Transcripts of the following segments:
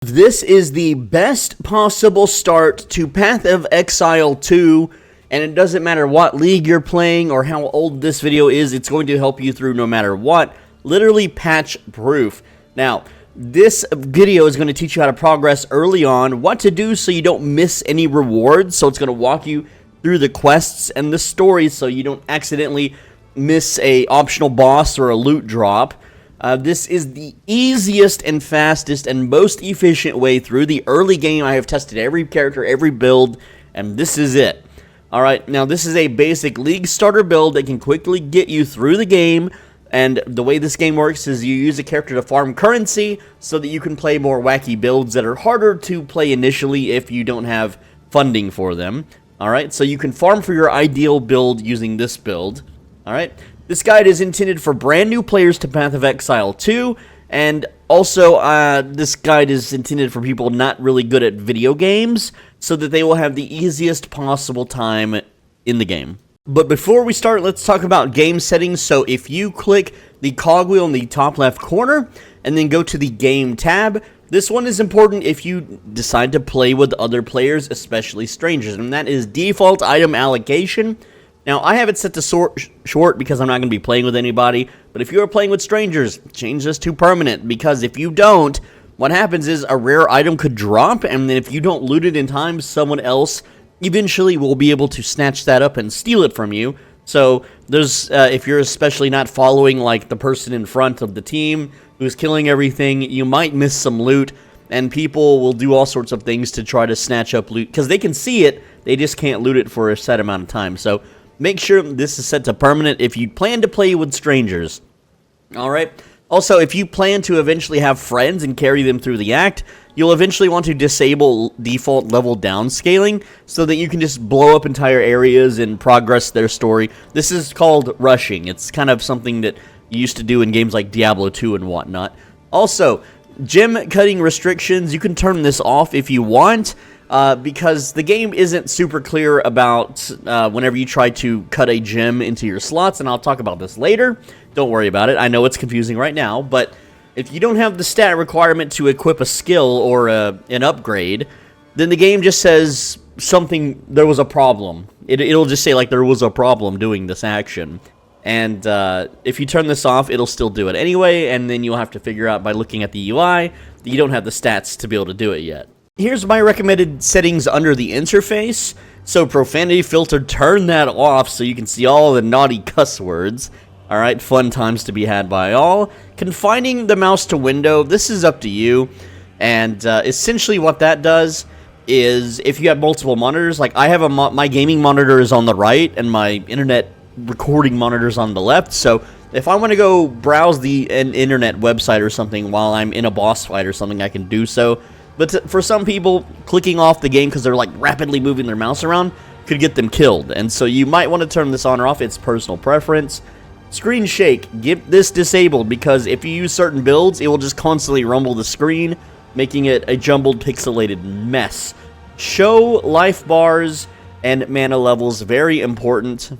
This is the best possible start to Path of Exile 2, and it doesn't matter what league you're playing or how old this video is, it's going to help you through no matter what. Literally patch proof. Now, this video is going to teach you how to progress early on, what to do so you don't miss any rewards, so it's going to walk you through the quests and the stories so you don't accidentally miss a optional boss or a loot drop. This is the easiest and fastest and most efficient way through the early game. I have tested every character, every build, and this is it. Alright, now this is a basic league starter build that can quickly get you through the game, and the way this game works is you use a character to farm currency so that you can play more wacky builds that are harder to play initially if you don't have funding for them. Alright, so you can farm for your ideal build using this build. Alright. This guide is intended for brand new players to Path of Exile 2, and also this guide is intended for people not really good at video games, so that they will have the easiest possible time in the game. But before we start, let's talk about game settings. So if you click the cogwheel in the top left corner, and then go to the game tab, this one is important if you decide to play with other players, especially strangers, and that is default item allocation. Now, I have it set to short because I'm not going to be playing with anybody, but if you are playing with strangers, change this to permanent, because if you don't, what happens is a rare item could drop, and then if you don't loot it in time, someone else eventually will be able to snatch that up and steal it from you. So, there's if you're especially not following like the person in front of the team who's killing everything, you might miss some loot, and people will do all sorts of things to try to snatch up loot, because they can see it, they just can't loot it for a set amount of time. So, make sure this is set to permanent if you plan to play with strangers. Alright? Also, if you plan to eventually have friends and carry them through the act, you'll eventually want to disable default level downscaling so that you can just blow up entire areas and progress their story. This is called rushing. It's kind of something that you used to do in games like Diablo 2 and whatnot. Also, gem cutting restrictions, you can turn this off if you want. Because the game isn't super clear about whenever you try to cut a gem into your slots, and I'll talk about this later. Don't worry about it. I know it's confusing right now, but if you don't have the stat requirement to equip a skill or an upgrade, then the game just says something, there was a problem. It'll just say, like, there was a problem doing this action. And if you turn this off, it'll still do it anyway, and then you'll have to figure out by looking at the UI that you don't have the stats to be able to do it yet. Here's my recommended settings under the interface. So profanity filter, turn that off so you can see all the naughty cuss words. Alright, fun times to be had by all. Confining the mouse to window, this is up to you. And essentially what that does is if you have multiple monitors, like I have my gaming monitor is on the right and my internet recording monitor is on the left. So if I want to go browse an internet website or something while I'm in a boss fight or something, I can do so. But for some people, clicking off the game because they're like rapidly moving their mouse around could get them killed. And so you might want to turn this on or off. It's personal preference. Screen shake, get this disabled because if you use certain builds, it will just constantly rumble the screen, making it a jumbled, pixelated mess. Show life bars and mana levels, very important.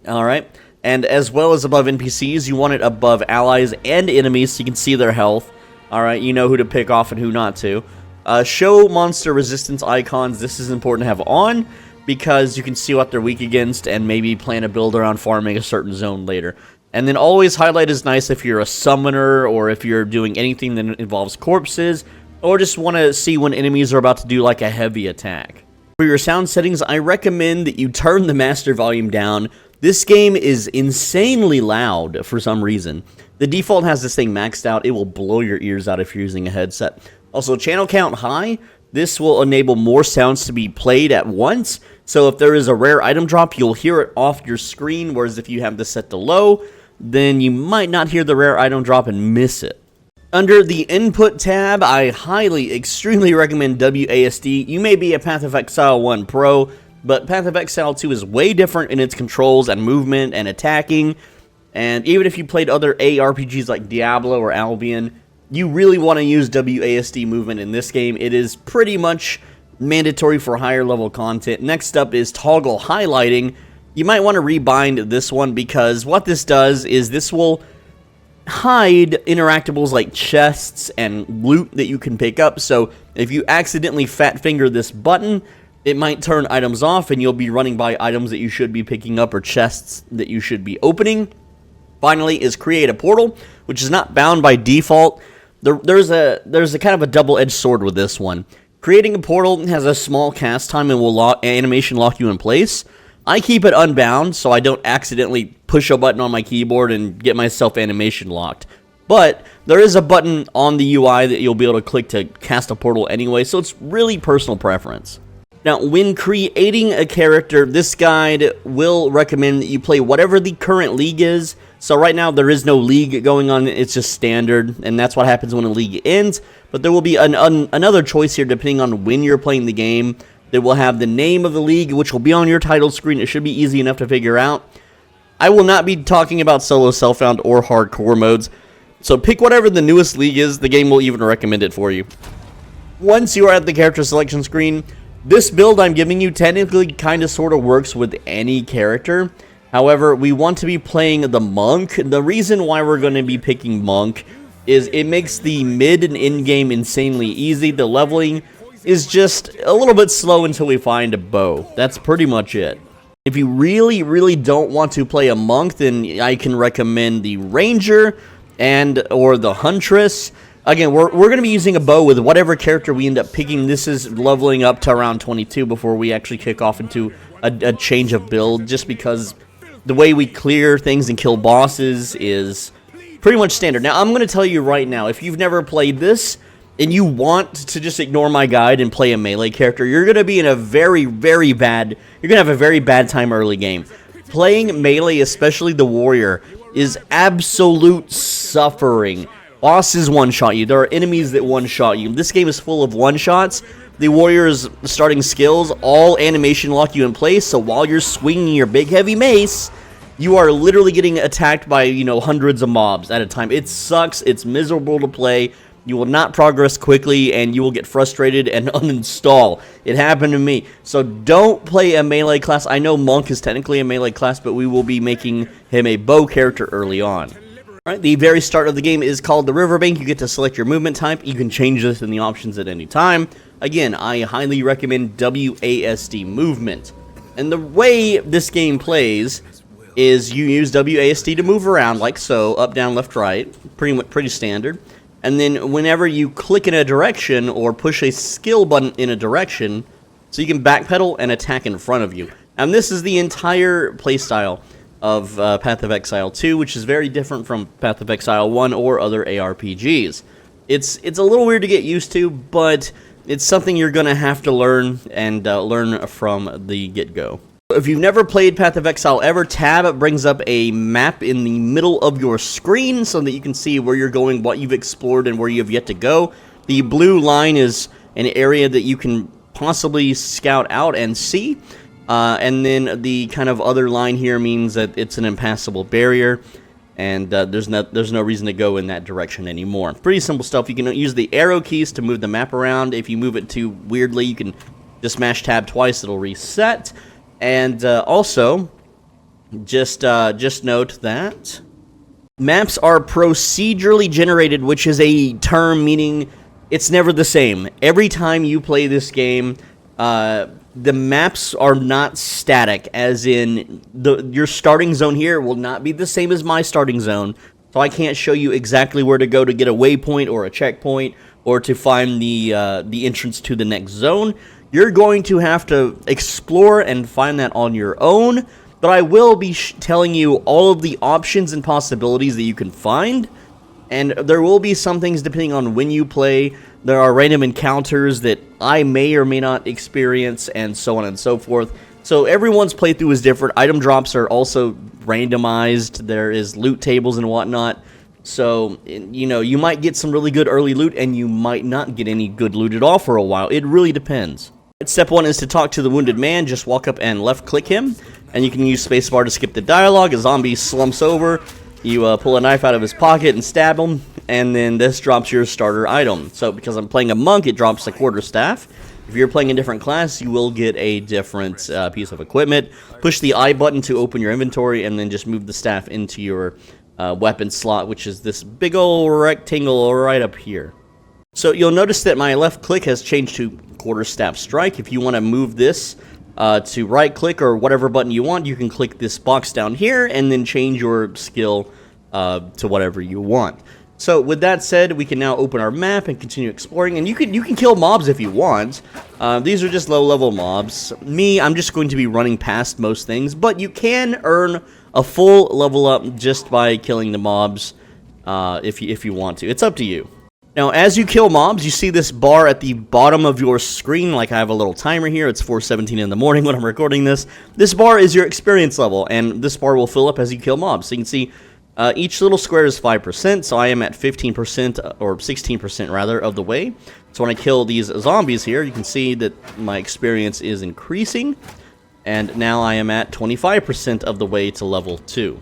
Alright, and as well as above NPCs, you want it above allies and enemies so you can see their health. Alright, you know who to pick off and who not to. Show monster resistance icons. This is important to have on because you can see what they're weak against and maybe plan a build around farming a certain zone later. And then always highlight is nice if you're a summoner or if you're doing anything that involves corpses or just want to see when enemies are about to do like a heavy attack. For your sound settings, I recommend that you turn the master volume down. This game is insanely loud for some reason. The default has this thing maxed out. It will blow your ears out if you're using a headset. Also, channel count high. This will enable more sounds to be played at once. So if there is a rare item drop, you'll hear it off your screen. Whereas if you have this set to low, then you might not hear the rare item drop and miss it. Under the Input tab, I highly, extremely recommend WASD. You may be a Path of Exile 1 Pro, but Path of Exile 2 is way different in its controls and movement and attacking. And even if you played other ARPGs like Diablo or Albion, you really want to use WASD movement in this game. It is pretty much mandatory for higher level content. Next up is toggle highlighting. You might want to rebind this one because what this does is this will hide interactables like chests and loot that you can pick up. So if you accidentally fat finger this button, it might turn items off and you'll be running by items that you should be picking up or chests that you should be opening. Finally is create a portal, which is not bound by default. There's a kind of a double-edged sword with this one. Creating a portal has a small cast time and will animation lock you in place. I keep it unbound so I don't accidentally push a button on my keyboard and get myself animation locked. But there is a button on the UI that you'll be able to click to cast a portal anyway, so it's really personal preference. Now, when creating a character, this guide will recommend that you play whatever the current league is. So right now, there is no league going on, it's just standard, and that's what happens when a league ends. But there will be another choice here depending on when you're playing the game. That will have the name of the league, which will be on your title screen. It should be easy enough to figure out. I will not be talking about solo, self-found, or hardcore modes. So pick whatever the newest league is. The game will even recommend it for you. Once you are at the character selection screen, this build I'm giving you technically kind of sort of works with any character. However, we want to be playing the monk. The reason why we're going to be picking monk is it makes the mid and end game insanely easy. The leveling is just a little bit slow until we find a bow. That's pretty much it. If you really don't want to play a monk, then I can recommend the ranger or the huntress. Again, we're going to be using a bow with whatever character we end up picking. This is leveling up to around 22 before we actually kick off into a change of build, just because the way we clear things and kill bosses is pretty much standard. Now, I'm going to tell you right now, if you've never played this, and you want to just ignore my guide and play a melee character, you're going to be in a you're going to have a very bad time early game. Playing melee, especially the warrior, is absolute suffering. Bosses one-shot you. There are enemies that one-shot you. This game is full of one-shots. The warrior's starting skills, all animation lock you in place, so while you're swinging your big heavy mace, you are literally getting attacked by, hundreds of mobs at a time. It sucks. It's miserable to play. You will not progress quickly, and you will get frustrated and uninstall. It happened to me. So don't play a melee class. I know Monk is technically a melee class, but we will be making him a bow character early on. Alright, the very start of the game is called the Riverbank. You get to select your movement type. You can change this in the options at any time. Again, I highly recommend WASD movement. And the way this game plays is you use WASD to move around like so, up, down, left, right. Pretty standard. And then whenever you click in a direction or push a skill button in a direction, so you can backpedal and attack in front of you. And this is the entire playstyle of Path of Exile 2, which is very different from Path of Exile 1 or other ARPGs. It's a little weird to get used to, but it's something you're going to have to learn and learn from the get-go. If you've never played Path of Exile ever, Tab brings up a map in the middle of your screen so that you can see where you're going, what you've explored, and where you have yet to go. The blue line is an area that you can possibly scout out and see, and then the kind of other line here means that it's an impassable barrier, and there's no reason to go in that direction anymore. Pretty simple stuff. You can use the arrow keys to move the map around. If you move it too weirdly, you can just smash Tab twice, it'll reset. And also, just note that maps are procedurally generated, which is a term meaning it's never the same. Every time you play this game, the maps are not static, as in your starting zone here will not be the same as my starting zone. So I can't show you exactly where to go to get a waypoint or a checkpoint or to find the entrance to the next zone. You're going to have to explore and find that on your own, but I will be telling you all of the options and possibilities that you can find, and there will be some things depending on when you play. There are random encounters that I may or may not experience, and so on and so forth. So everyone's playthrough is different. Item drops are also randomized. There is loot tables and whatnot. So, you might get some really good early loot, and you might not get any good loot at all for a while. It really depends. Step 1 is to talk to the wounded man. Just walk up and left-click him, and you can use spacebar to skip the dialogue. A zombie slumps over. You pull a knife out of his pocket and stab him, and then this drops your starter item. So, because I'm playing a monk, it drops a quarterstaff. If you're playing a different class, you will get a different piece of equipment. Push the I button to open your inventory, and then just move the staff into your weapon slot, which is this big old rectangle right up here. So you'll notice that my left click has changed to quarterstaff strike. If you want to move this to right click or whatever button you want, you can click this box down here and then change your skill to whatever you want. So with that said, we can now open our map and continue exploring, and you can kill mobs if you want. These are just low-level mobs. I'm just going to be running past most things, but you can earn a full level up just by killing the mobs if you want to. It's up to you. Now, as you kill mobs, you see this bar at the bottom of your screen. Like, I have a little timer here. It's 4:17 in the morning when I'm recording this. This bar is your experience level, and this bar will fill up as you kill mobs. So you can see each little square is 5%, so I am at 15%, or 16% rather, of the way. So when I kill these zombies here, you can see that my experience is increasing, and now I am at 25% of the way to level 2.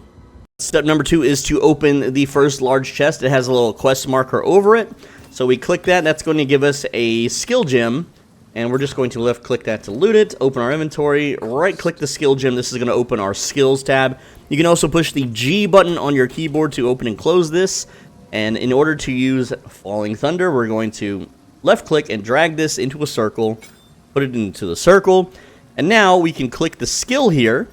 Step number 2 is to open the first large chest. It has a little quest marker over it, so we click that. That's going to give us a skill gem, and we're just going to left click that to loot it, open our inventory, right click the skill gem. This is going to open our skills tab. You can also push the G button on your keyboard to open and close this, and in order to use Falling Thunder, we're going to left click and drag this into a circle, put it into the circle, and now we can click the skill here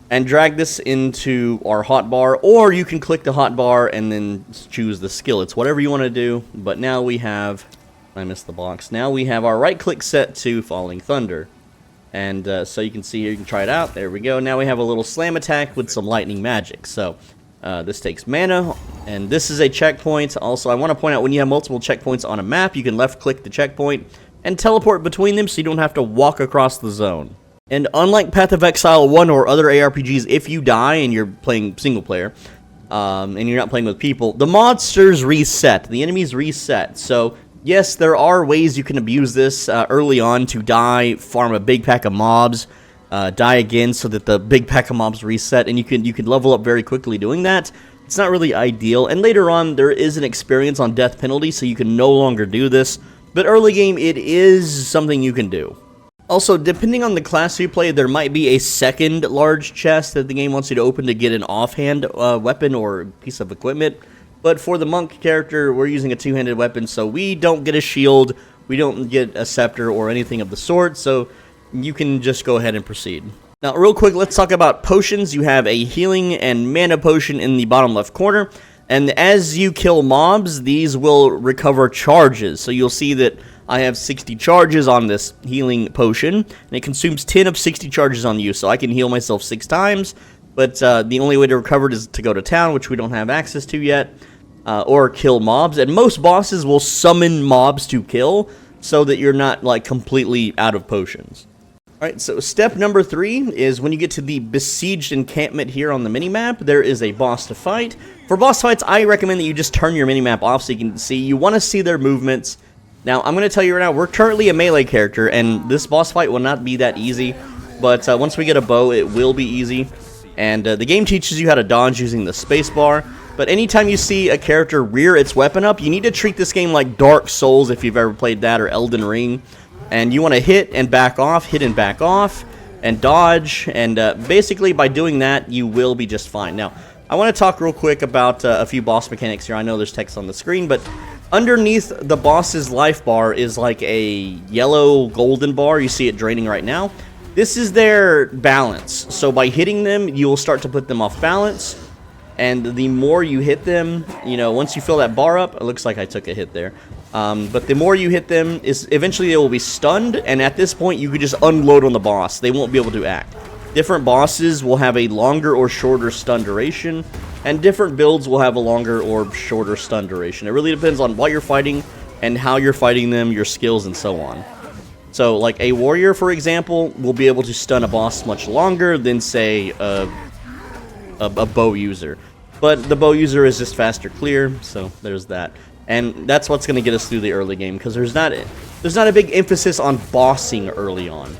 and drag this into our hotbar, or you can click the hotbar and then choose the skill. It's whatever you want to do, but now we have, I missed the box, now we have our right click set to Falling Thunder. And so you can see here, you can try it out. There we go. Now we have a little slam attack with some lightning magic. So this takes mana, and this is a checkpoint. Also, I want to point out, when you have multiple checkpoints on a map, you can left click the checkpoint and teleport between them so you don't have to walk across the zone. And unlike Path of Exile 1 or other ARPGs, if you die and you're playing single player, and you're not playing with people, the monsters reset. The enemies reset. So yes, there are ways you can abuse this early on to die, farm a big pack of mobs, die again so that the big pack of mobs reset, and you can level up very quickly doing that. It's not really ideal, and later on there is an experience on death penalty, so you can no longer do this, but early game it is something you can do. Also, depending on the class you play, there might be a second large chest that the game wants you to open to get an offhand weapon or piece of equipment. But for the monk character, we're using a two-handed weapon, so we don't get a shield, we don't get a scepter or anything of the sort, so you can just go ahead and proceed. Now, real quick, let's talk about potions. You have a healing and mana potion in the bottom left corner, and as you kill mobs, these will recover charges. So you'll see that I have 60 charges on this healing potion, and it consumes 10 of 60 charges on you, so I can heal myself 6 times. But the only way to recover it is to go to town, which we don't have access to yet, or kill mobs. And most bosses will summon mobs to kill, so that you're not like completely out of potions. Alright, so step number 3 is when you get to the besieged encampment here on the minimap, there is a boss to fight. For boss fights, I recommend that you just turn your minimap off so you can see. You want to see their movements. Now, I'm going to tell you right now, we're currently a melee character, and this boss fight will not be that easy. But once we get a bow, it will be easy. And the game teaches you how to dodge using the spacebar. But anytime you see a character rear its weapon up, you need to treat this game like Dark Souls if you've ever played that, or Elden Ring. And you want to hit and back off, hit and back off, and dodge. And basically, by doing that, you will be just fine. Now, I want to talk real quick about a few boss mechanics here. I know there's text on the screen, but underneath the boss's life bar is like a yellow golden bar. You see it draining right now. This is their balance. So by hitting them, you will start to put them off balance. And the more you hit them, you know, once you fill that bar up, it looks like I took a hit there. But the more you hit them, eventually they will be stunned. And at this point, you can just unload on the boss. They won't be able to act. Different bosses will have a longer or shorter stun duration, and different builds will have a longer or shorter stun duration. It really depends on what you're fighting and how you're fighting them, your skills, and so on. So, like a warrior, for example, will be able to stun a boss much longer than, say, a bow user. But the bow user is just faster clear, so there's that. And that's what's going to get us through the early game, because there's not a big emphasis on bossing early on.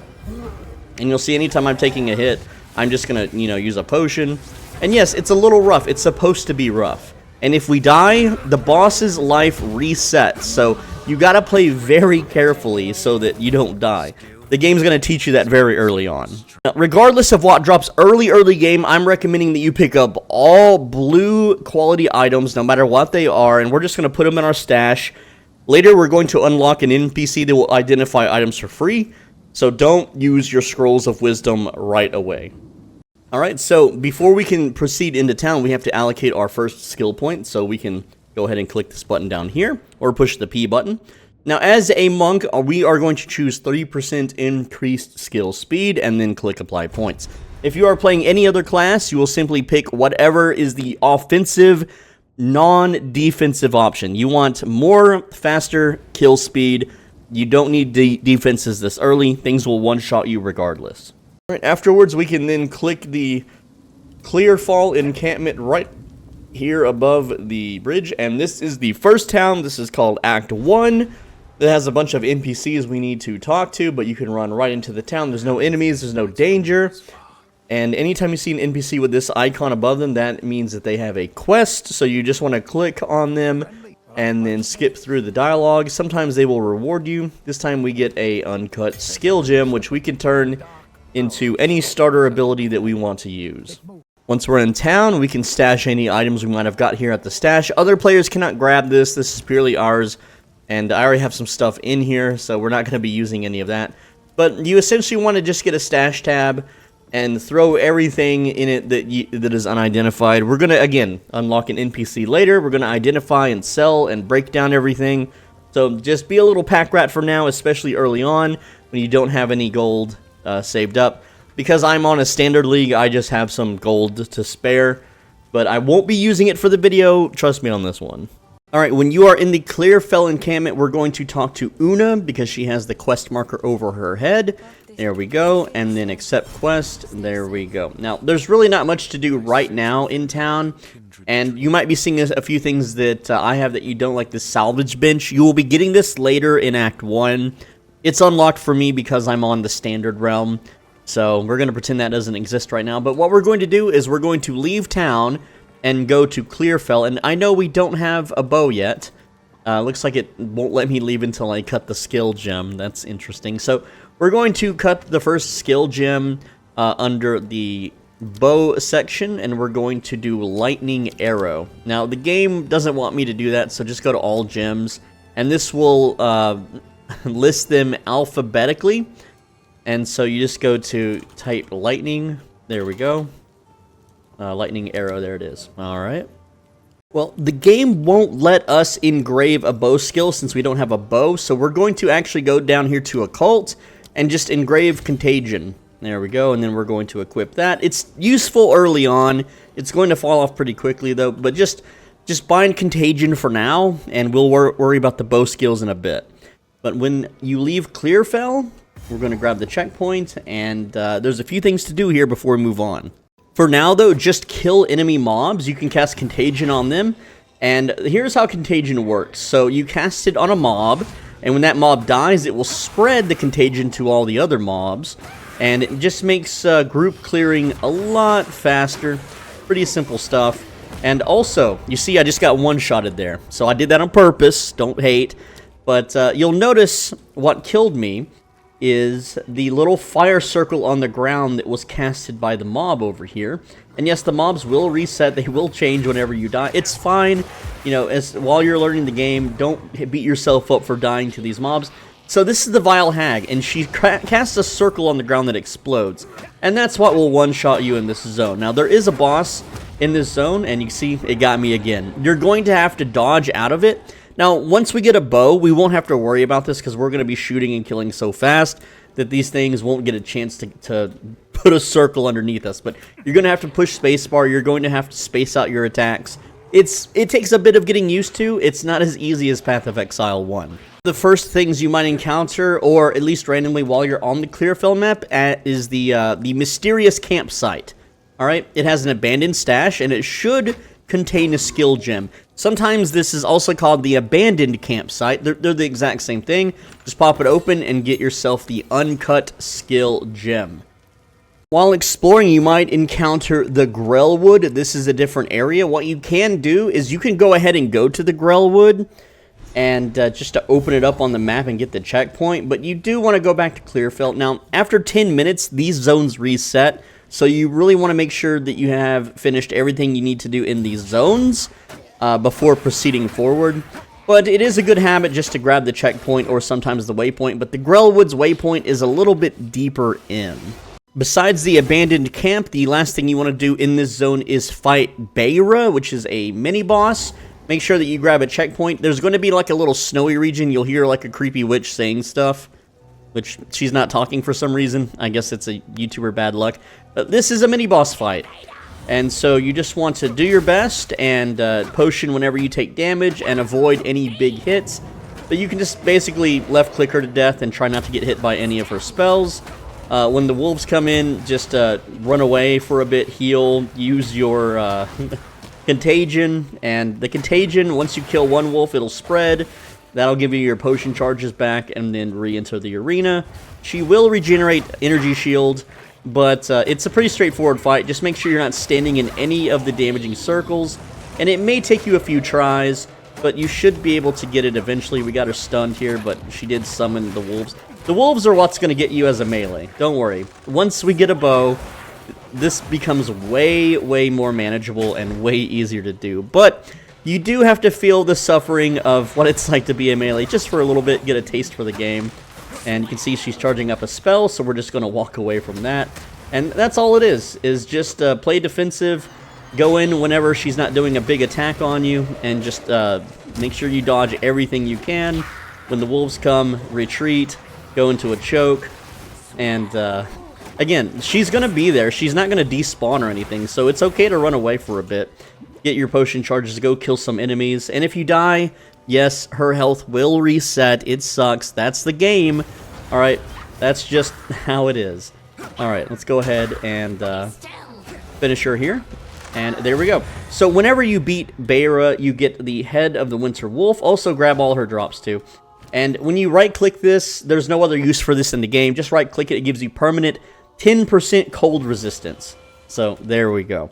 And you'll see anytime I'm taking a hit, I'm just going to, use a potion. And yes, it's a little rough. It's supposed to be rough. And if we die, the boss's life resets. So you got to play very carefully so that you don't die. The game's going to teach you that very early on. Now, regardless of what drops early game, I'm recommending that you pick up all blue quality items, no matter what they are, and we're just going to put them in our stash. Later, we're going to unlock an NPC that will identify items for free, so don't use your Scrolls of Wisdom right away. Alright, so before we can proceed into town, we have to allocate our first skill point, so we can go ahead and click this button down here, or push the P button. Now, as a monk, we are going to choose 30% increased skill speed, and then click apply points. If you are playing any other class, you will simply pick whatever is the offensive, non-defensive option. You want more, faster kill speed. You don't need defenses this early. Things will one-shot you regardless. All right, afterwards, we can then click the Clearfell encampment right here above the bridge, and this is the first town. This is called Act 1. It has a bunch of NPCs we need to talk to, but you can run right into the town. There's no enemies, there's no danger. And anytime you see an NPC with this icon above them, that means that they have a quest. So you just want to click on them and then skip through the dialogue. Sometimes they will reward you. This time we get a uncut skill gem, which we can turn into any starter ability that we want to use. Once we're in town, we can stash any items we might have got here at the stash. Other players cannot grab this. This is purely ours. And I already have some stuff in here, so we're not going to be using any of that. But you essentially want to just get a stash tab and throw everything in it that is unidentified. We're going to, again, unlock an NPC later. We're going to identify and sell and break down everything. So just be a little pack rat for now, especially early on when you don't have any gold saved up. Because I'm on a standard league, I just have some gold to spare. But I won't be using it for the video. Trust me on this one. Alright, when you are in the Clearfell encampment, we're going to talk to Una because she has the quest marker over her head. There we go, and then accept quest. There we go. Now, there's really not much to do right now in town, and you might be seeing a few things that I have that you don't, like the salvage bench. You will be getting this later in Act 1. It's unlocked for me because I'm on the standard realm, so we're going to pretend that doesn't exist right now. But what we're going to do is we're going to leave town and go to Clearfell, and I know we don't have a bow yet. Looks like it won't let me leave until I cut the skill gem. That's interesting. So we're going to cut the first skill gem under the bow section, and we're going to do lightning arrow. Now, the game doesn't want me to do that, so just go to all gems, and this will list them alphabetically. And so you just go to type lightning. There we go. Lightning arrow, there it is. Alright. Well, the game won't let us engrave a bow skill since we don't have a bow, so we're going to actually go down here to occult and just engrave contagion. There we go, and then we're going to equip that. It's useful early on. It's going to fall off pretty quickly though, but just bind contagion for now, and we'll worry about the bow skills in a bit. But when you leave Clearfell, we're going to grab the checkpoint, and there's a few things to do here before we move on. For now, though, just kill enemy mobs. You can cast Contagion on them, and here's how Contagion works. So you cast it on a mob, and when that mob dies, it will spread the Contagion to all the other mobs, and it just makes group clearing a lot faster. Pretty simple stuff. And also, you see I just got one-shotted there, so I did that on purpose, don't hate. But you'll notice what killed me is the little fire circle on the ground that was casted by the mob over here. And yes, the mobs will reset, they will change whenever you die. It's fine, you know, while you're learning the game, don't beat yourself up for dying to these mobs. So this is the Vile Hag, and she casts a circle on the ground that explodes. And that's what will one-shot you in this zone. Now, there is a boss in this zone, and you see, it got me again. You're going to have to dodge out of it. Now, once we get a bow, we won't have to worry about this because we're going to be shooting and killing so fast that these things won't get a chance to put a circle underneath us. But you're going to have to push spacebar. You're going to have to space out your attacks. It takes a bit of getting used to. It's not as easy as Path of Exile 1. The first things you might encounter, or at least randomly while you're on the Clearfell map, is the mysterious campsite. Alright, it has an abandoned stash, and it should contain a skill gem. Sometimes this is also called the abandoned campsite. They're the exact same thing. Just pop it open and get yourself the uncut skill gem. While exploring, you might encounter the Grellwood. This is a different area. What you can do is you can go ahead and go to the Grellwood, and just to open it up on the map and get the checkpoint, but you do want to go back to Clearfell. Now, after 10 minutes, these zones reset, so you really want to make sure that you have finished everything you need to do in these zones before proceeding forward. But it is a good habit just to grab the checkpoint or sometimes the waypoint, but the Grellwood's waypoint is a little bit deeper in. Besides the abandoned camp, the last thing you want to do in this zone is fight Beira, which is a mini-boss. Make sure that you grab a checkpoint. There's going to be like a little snowy region. You'll hear like a creepy witch saying stuff, which she's not talking for some reason. I guess it's a YouTuber bad luck. But this is a mini-boss fight. And so you just want to do your best and potion whenever you take damage and avoid any big hits. But you can just basically left-click her to death and try not to get hit by any of her spells. When the wolves come in, just run away for a bit, heal, use your contagion, and the contagion, once you kill one wolf, it'll spread. That'll give you your potion charges back, and then re-enter the arena. She will regenerate energy shield, but it's a pretty straightforward fight. Just make sure you're not standing in any of the damaging circles, and it may take you a few tries, but you should be able to get it eventually. We got her stunned here, but she did summon the wolves. The wolves are what's going to get you as a melee. Don't worry. Once we get a bow, this becomes way, way more manageable and way easier to do. But you do have to feel the suffering of what it's like to be a melee just for a little bit, get a taste for the game. And you can see she's charging up a spell, so we're just going to walk away from that. And that's all it is just play defensive, go in whenever she's not doing a big attack on you, and just make sure you dodge everything you can. When the wolves come, retreat, go into a choke, and again, she's going to be there. She's not going to despawn or anything, so it's okay to run away for a bit. Get your potion charges, go kill some enemies, and if you die, yes, her health will reset. It sucks. That's the game. Alright, that's just how it is. Alright, let's go ahead and finish her here. And there we go. So whenever you beat Beira, you get the head of the Winter Wolf. Also grab all her drops too. And when you right-click this, there's no other use for this in the game. Just right-click it. It gives you permanent 10% cold resistance. So there we go.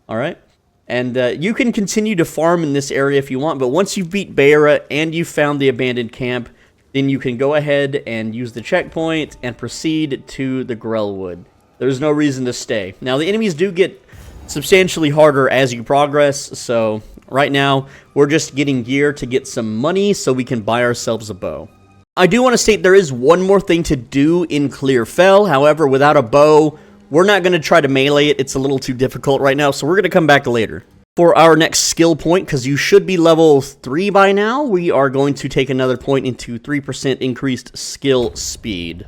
Alright. And you can continue to farm in this area if you want, but once you've beat Beira and you've found the abandoned camp, then you can go ahead and use the checkpoint and proceed to the Grellwood. There's no reason to stay. Now, the enemies do get substantially harder as you progress, so right now we're just getting gear to get some money so we can buy ourselves a bow. I do want to state there is one more thing to do in Clearfell. However, without a bow, we're not going to try to melee it. It's a little too difficult right now, so we're going to come back later. For our next skill point, because you should be level 3 by now, we are going to take another point into 3% increased skill speed.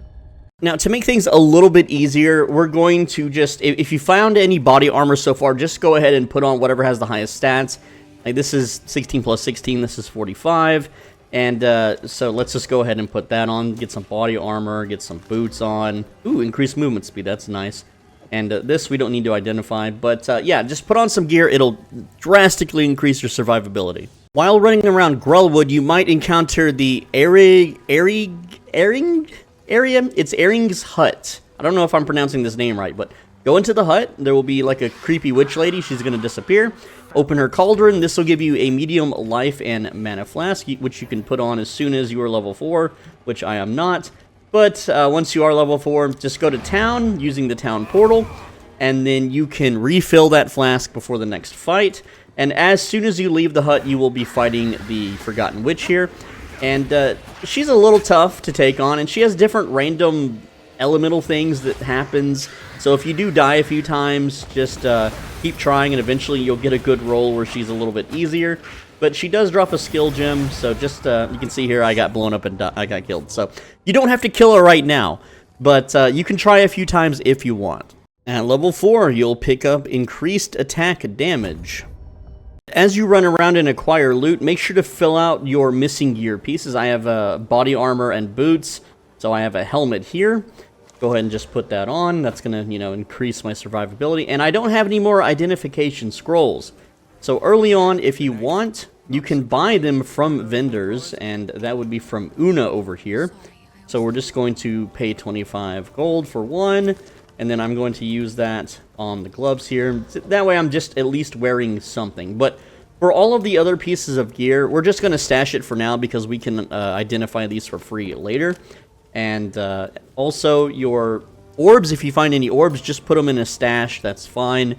Now, to make things a little bit easier, we're going to just, if you found any body armor so far, just go ahead and put on whatever has the highest stats. Like this is 16 plus 16, this is 45. And so let's just go ahead and put that on, get some body armor, get some boots on. Ooh, increased movement speed, that's nice. And this we don't need to identify, but yeah, just put on some gear. It'll drastically increase your survivability. While running around Grellwood, you might encounter the It's Ering's hut. I don't know if I'm pronouncing this name right, but go into the hut. There will be like a creepy witch lady. She's going to disappear. Open her cauldron. This will give you a medium life and mana flask, which you can put on as soon as you are level 4, which I am not. But once you are level 4, just go to town using the town portal, and then you can refill that flask before the next fight. And as soon as you leave the hut, you will be fighting the Forgotten Witch here. And she's a little tough to take on, and she has different random elemental things that happens. So if you do die a few times, just keep trying, and eventually you'll get a good roll where she's a little bit easier. But she does drop a skill gem, so just, you can see here I got blown up and I got killed. So you don't have to kill her right now, but you can try a few times if you want. At level 4, you'll pick up increased attack damage. As you run around and acquire loot, make sure to fill out your missing gear pieces. I have body armor and boots, so I have a helmet here. Go ahead and just put that on. That's going to, increase my survivability. And I don't have any more identification scrolls. So early on, if you want, you can buy them from vendors, and that would be from Una over here. So we're just going to pay 25 gold for one, and then I'm going to use that on the gloves here. That way I'm just at least wearing something. But For all of the other pieces of gear, we're just going to stash it for now because we can identify these for free later. And also your orbs, if you find any orbs, just put them in a stash. That's fine.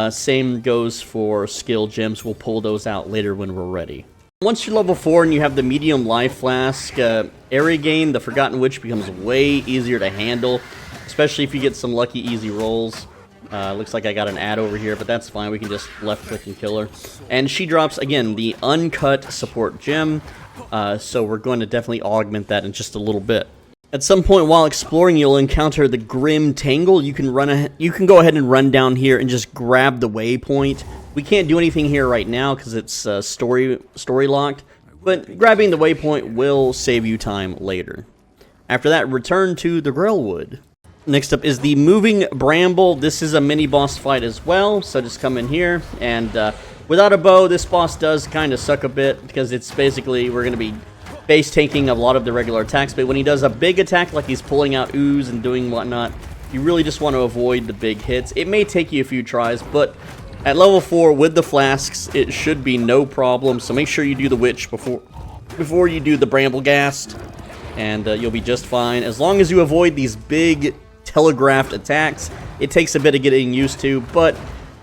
Same goes for skill gems. We'll pull those out later when we're ready. Once you're level 4 and you have the medium life flask, area gain, the Forgotten Witch, becomes way easier to handle, especially if you get some lucky easy rolls. Looks like I got an ad over here, but that's fine. We can just left click and kill her. And she drops, again, the uncut support gem, so we're going to definitely augment that in just a little bit. At some point while exploring, you'll encounter the Grim Tangle. You can go ahead and run down here and just grab the waypoint. We can't do anything here right now because it's story locked, but grabbing the waypoint will save you time later. After that, return to the Grellwood. Next up is the Moving Bramble. This is a mini boss fight as well, so just come in here. And without a bow, this boss does kind of suck a bit because it's basically, we're going to be base tanking a lot of the regular attacks. But when he does a big attack, like he's pulling out ooze and doing whatnot, you really just want to avoid the big hits. It may take you a few tries, but at level 4 with the flasks, it should be no problem. So make sure you do the witch before you do the bramble ghast, and you'll be just fine. As long as you avoid these big telegraphed attacks, it takes a bit of getting used to, but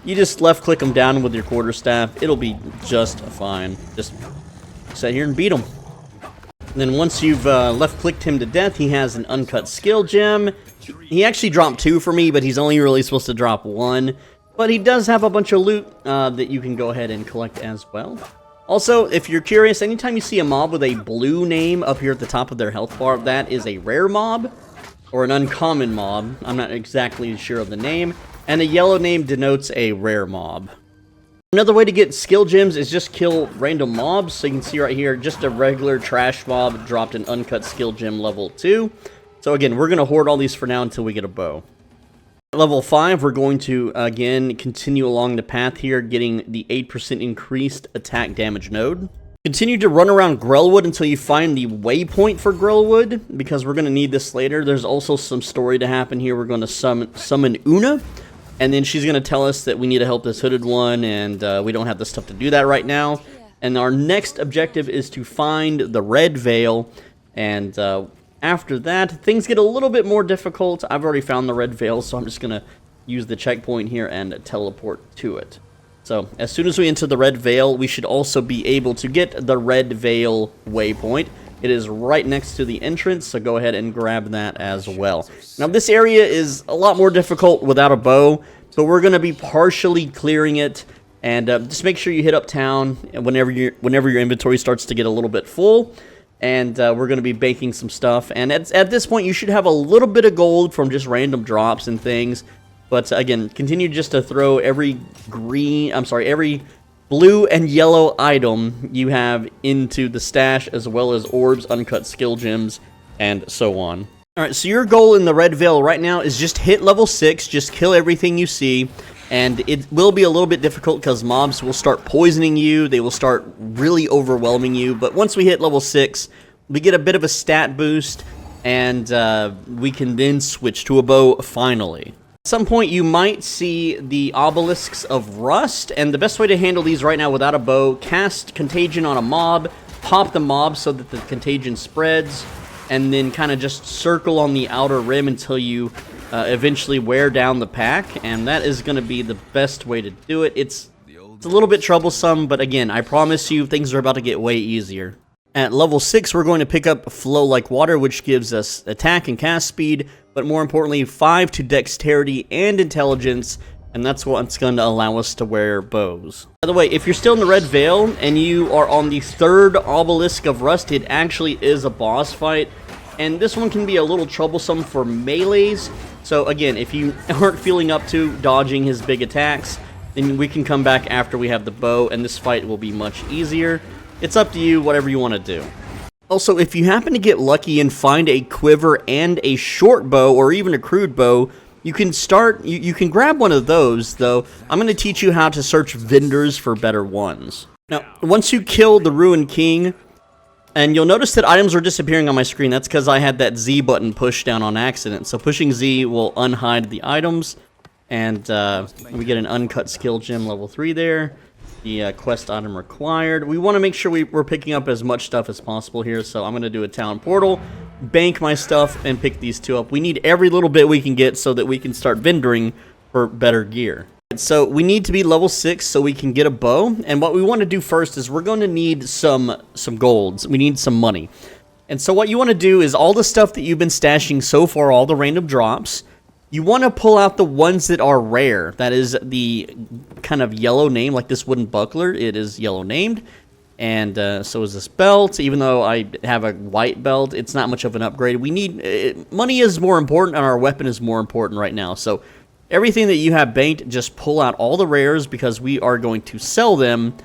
you just left click them down with your quarterstaff. It'll be just fine. Just sit here and beat him. And then once you've left clicked him to death, he has an uncut skill gem. He actually dropped 2 for me, but he's only really supposed to drop 1. But he does have a bunch of loot that you can go ahead and collect as well. Also, if you're curious, anytime you see a mob with a blue name up here at the top of their health bar, that is a rare mob or an uncommon mob. I'm not exactly sure of the name. And a yellow name denotes a rare mob. Another way to get skill gems is just kill random mobs. So you can see right here, just a regular trash mob dropped an uncut skill gem level 2. So again, we're going to hoard all these for now until we get a bow. At level 5, we're going to, again, continue along the path here, getting the 8% increased attack damage node. Continue to run around Grellwood until you find the waypoint for Grellwood, because we're going to need this later. There's also some story to happen here. We're going to summon Una, and then she's going to tell us that we need to help this hooded one, and we don't have the stuff to do that right now. And our next objective is to find the Red Veil, and after that, things get a little bit more difficult. I've already found the Red Veil, so I'm just going to use the checkpoint here and teleport to it. So, as soon as we enter the Red Veil, we should also be able to get the Red Veil waypoint. It is right next to the entrance, so go ahead and grab that as well. Now, this area is a lot more difficult without a bow, so we're going to be partially clearing it. And just make sure you hit up town whenever your inventory starts to get a little bit full. And we're going to be baking some stuff. And at this point, you should have a little bit of gold from just random drops and things. But again, continue just to throw every blue and yellow item you have into the stash, as well as orbs, uncut skill gems, and so on. Alright, so your goal in the Red Veil right now is just hit level 6, just kill everything you see. And it will be a little bit difficult because mobs will start poisoning you, they will start really overwhelming you. But once we hit level 6, we get a bit of a stat boost, and we can then switch to a bow finally. At some point, you might see the obelisks of rust, and the best way to handle these right now without a bow, cast contagion on a mob, pop the mob so that the contagion spreads, and then kind of just circle on the outer rim until you eventually wear down the pack, and that is going to be the best way to do it. It's a little bit troublesome, but again, I promise you, things are about to get way easier. At level 6, we're going to pick up Flow Like Water, which gives us attack and cast speed, but more importantly, 5 to dexterity and intelligence, and that's what's going to allow us to wear bows. By the way, if you're still in the Red Veil, and you are on the 3rd Obelisk of Rust, it actually is a boss fight, and this one can be a little troublesome for melees. So again, if you aren't feeling up to dodging his big attacks, then we can come back after we have the bow, and this fight will be much easier. It's up to you, whatever you want to do. Also, if you happen to get lucky and find a quiver and a short bow, or even a crude bow, you can you can grab one of those, though I'm going to teach you how to search vendors for better ones. Now, once you kill the Ruined King, and you'll notice that items are disappearing on my screen. That's because I had that Z button pushed down on accident. So pushing Z will unhide the items. And we get an uncut skill gem level 3 there. the quest item required. We want to make sure we're picking up as much stuff as possible here, so I'm going to do a town portal, bank my stuff, and pick these two up. We need every little bit we can get so that we can start vendoring for better gear. So we need to be level 6 so we can get a bow, and what we want to do first is we're going to need some golds. We need some money. And so what you want to do is all the stuff that you've been stashing so far, all the random drops, you want to pull out the ones that are rare. That is the kind of yellow name, like this wooden buckler. It is yellow named. And so is this belt. Even though I have a white belt, it's not much of an upgrade. We need... money is more important, and our weapon is more important right now. So everything that you have banked, just pull out all the rares because we are going to sell them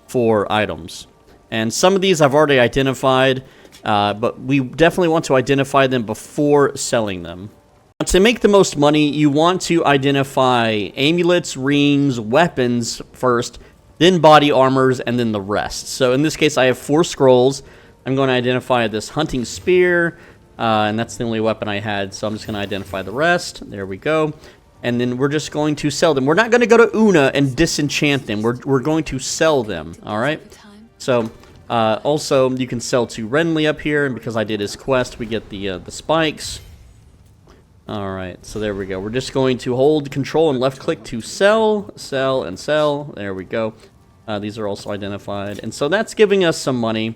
for items. And some of these I've already identified, but we definitely want to identify them before selling them. To make the most money, you want to identify amulets, rings, weapons first, then body armors, and then the rest. So in this case, I have 4 scrolls. I'm going to identify this hunting spear, and that's the only weapon I had, so I'm just going to identify the rest. There we go. And then we're just going to sell them. We're not going to go to Una and disenchant them. We're going to sell them, all right? So also, you can sell to Renly up here, and because I did his quest, we get the spikes. All right, so there we go. We're just going to hold control and left click to sell, sell, and sell. There we go. These are also identified. And so that's giving us some money.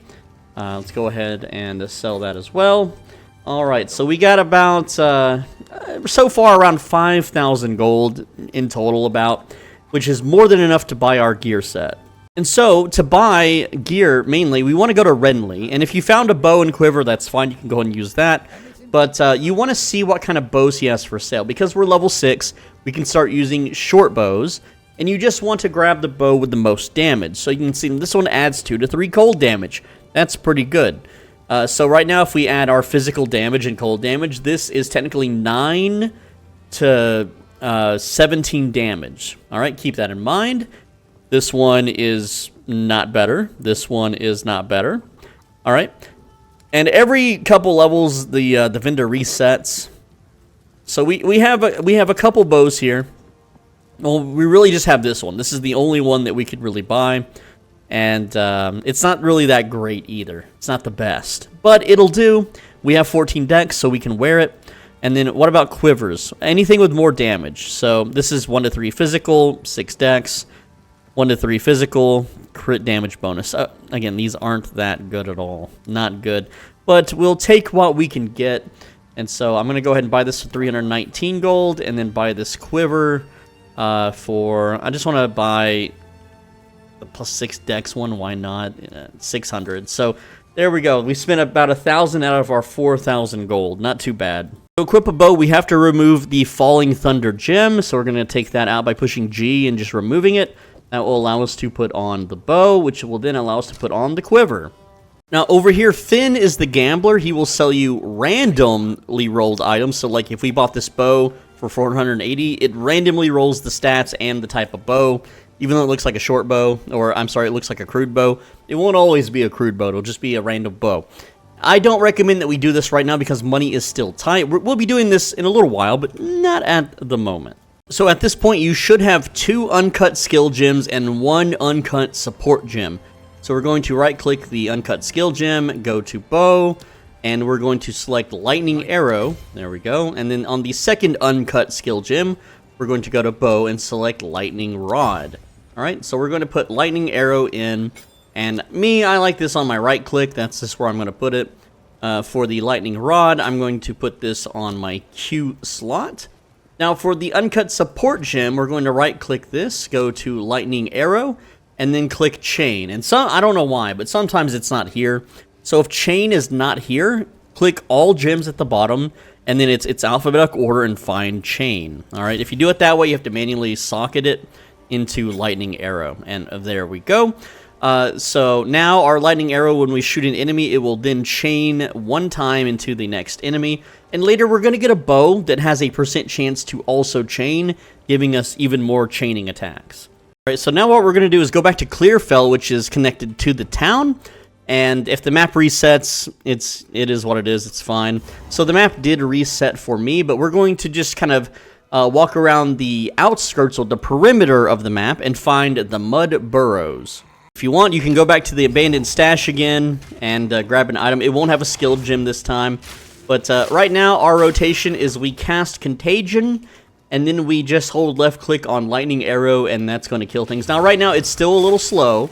Let's go ahead and sell that as well. All right, so we got about, so far, around 5,000 gold in total about, which is more than enough to buy our gear set. And so, to buy gear, mainly, we want to go to Renly. And if you found a bow and quiver, that's fine. You can go and use that. But you want to see what kind of bows he has for sale. Because we're level 6, we can start using short bows. And you just want to grab the bow with the most damage. So you can see this one adds 2 to 3 cold damage. That's pretty good. So right now, if we add our physical damage and cold damage, this is technically 9 to 17 damage. All right, keep that in mind. This one is not better. This one is not better. All right. And every couple levels, the vendor resets. So we have a couple bows here. Well, we really just have this one. This is the only one that we could really buy. And it's not really that great either. It's not the best. But it'll do. We have 14 decks, so we can wear it. And then what about quivers? Anything with more damage. So this is 1 to 3 physical, 6 decks. 1 to 3 physical, crit damage bonus. Again, these aren't that good at all. Not good. But we'll take what we can get. And so I'm going to go ahead and buy this for 319 gold. And then buy this quiver for... I just want to buy the +6 dex one. Why not? 600. So there we go. We spent about 1,000 out of our 4,000 gold. Not too bad. To equip a bow, we have to remove the Falling Thunder gem. So we're going to take that out by pushing G and just removing it. That will allow us to put on the bow, which will then allow us to put on the quiver. Now, over here, Finn is the gambler. He will sell you randomly rolled items. So, like, if we bought this bow for 480, it randomly rolls the stats and the type of bow. Even though it looks like a short bow, or, I'm sorry, it looks like a crude bow, it won't always be a crude bow. It'll just be a random bow. I don't recommend that we do this right now because money is still tight. We'll be doing this in a little while, but not at the moment. So at this point, you should have 2 uncut skill gems and 1 uncut support gem. So we're going to right-click the uncut skill gem, go to bow, and we're going to select lightning arrow. There we go. And then on the second uncut skill gem, we're going to go to bow and select lightning rod. All right, so we're going to put lightning arrow in. And I like this on my right-click. That's just where I'm going to put it. For the lightning rod, I'm going to put this on my Q slot. Now, for the uncut support gem, we're going to right-click this, go to lightning arrow, and then click chain. And I don't know why, but sometimes it's not here. So if chain is not here, click all gems at the bottom, and then it's alphabetical order and find chain. All right, if you do it that way, you have to manually socket it into lightning arrow. And there we go. So now our lightning arrow, when we shoot an enemy, it will then chain 1 time into the next enemy. And later we're going to get a bow that has a % chance to also chain, giving us even more chaining attacks. All right, so now what we're going to do is go back to Clearfell, which is connected to the town. And if the map resets, it is what it is. It's fine. So the map did reset for me, but we're going to just kind of walk around the outskirts or the perimeter of the map and find the mud burrows. If you want, you can go back to the abandoned stash again and grab an item. It won't have a skill gem this time. But right now, our rotation is we cast Contagion, and then we just hold left click on Lightning Arrow, and that's going to kill things. Now, right now, it's still a little slow,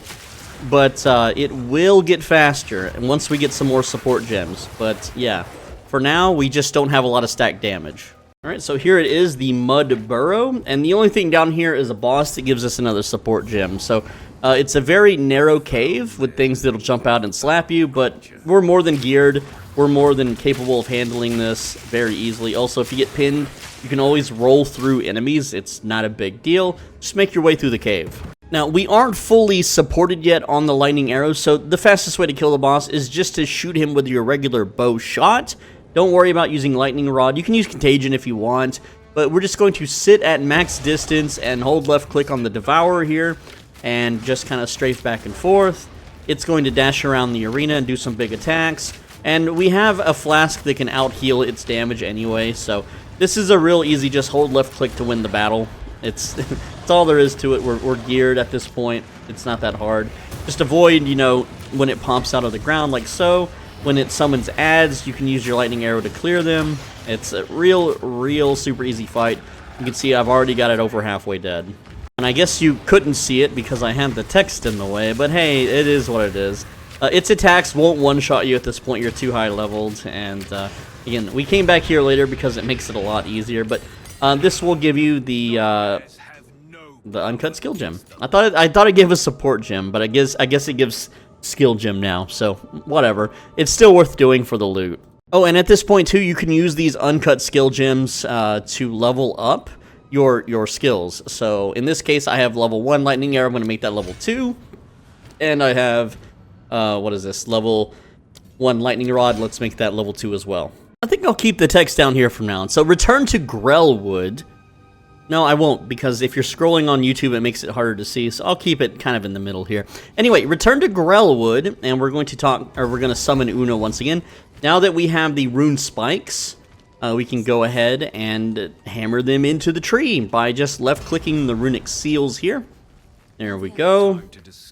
but it will get faster once we get some more support gems. But yeah, for now, we just don't have a lot of stack damage. Alright, so here it is, the Mud Burrow, and the only thing down here is a boss that gives us another support gem. So it's a very narrow cave with things that'll jump out and slap you, but we're more than geared. We're more than capable of handling this very easily. Also, if you get pinned, you can always roll through enemies. It's not a big deal. Just make your way through the cave. Now, we aren't fully supported yet on the lightning arrows, so the fastest way to kill the boss is just to shoot him with your regular bow shot. Don't worry about using lightning rod. You can use Contagion if you want, but we're just going to sit at max distance and hold left click on the Devourer here and just kind of strafe back and forth. It's going to dash around the arena and do some big attacks. And we have a flask that can out-heal its damage anyway, so this is a real easy just hold left click to win the battle. It's all there is to it. We're geared at this point. It's not that hard. Just avoid, you know, when it pops out of the ground like so. When it summons adds, you can use your lightning arrow to clear them. It's a real super easy fight. You can see I've already got it over halfway dead. And I guess you couldn't see it because I had the text in the way, but hey, it is what it is. Its attacks won't one-shot you at this point. You're too high leveled, and again, we came back here later because it makes it a lot easier, but this will give you the uncut skill gem. I thought it gave a support gem, but I guess it gives skill gem now, so whatever. It's still worth doing for the loot. Oh, and at this point too, you can use these uncut skill gems to level up your skills. So in this case, I have level 1 lightning arrow. I'm going to make that level 2, and I have what is this, level 1 lightning rod. Let's make that level 2 as well. I think I'll keep the text down here from now on. So return to Grellwood. No, I won't, because if you're scrolling on YouTube, it makes it harder to see, so I'll keep it kind of in the middle here. Anyway, return to Grellwood, and we're going to summon Una once again. Now that we have the rune spikes, we can go ahead and hammer them into the tree by just left-clicking the runic seals here. There we go.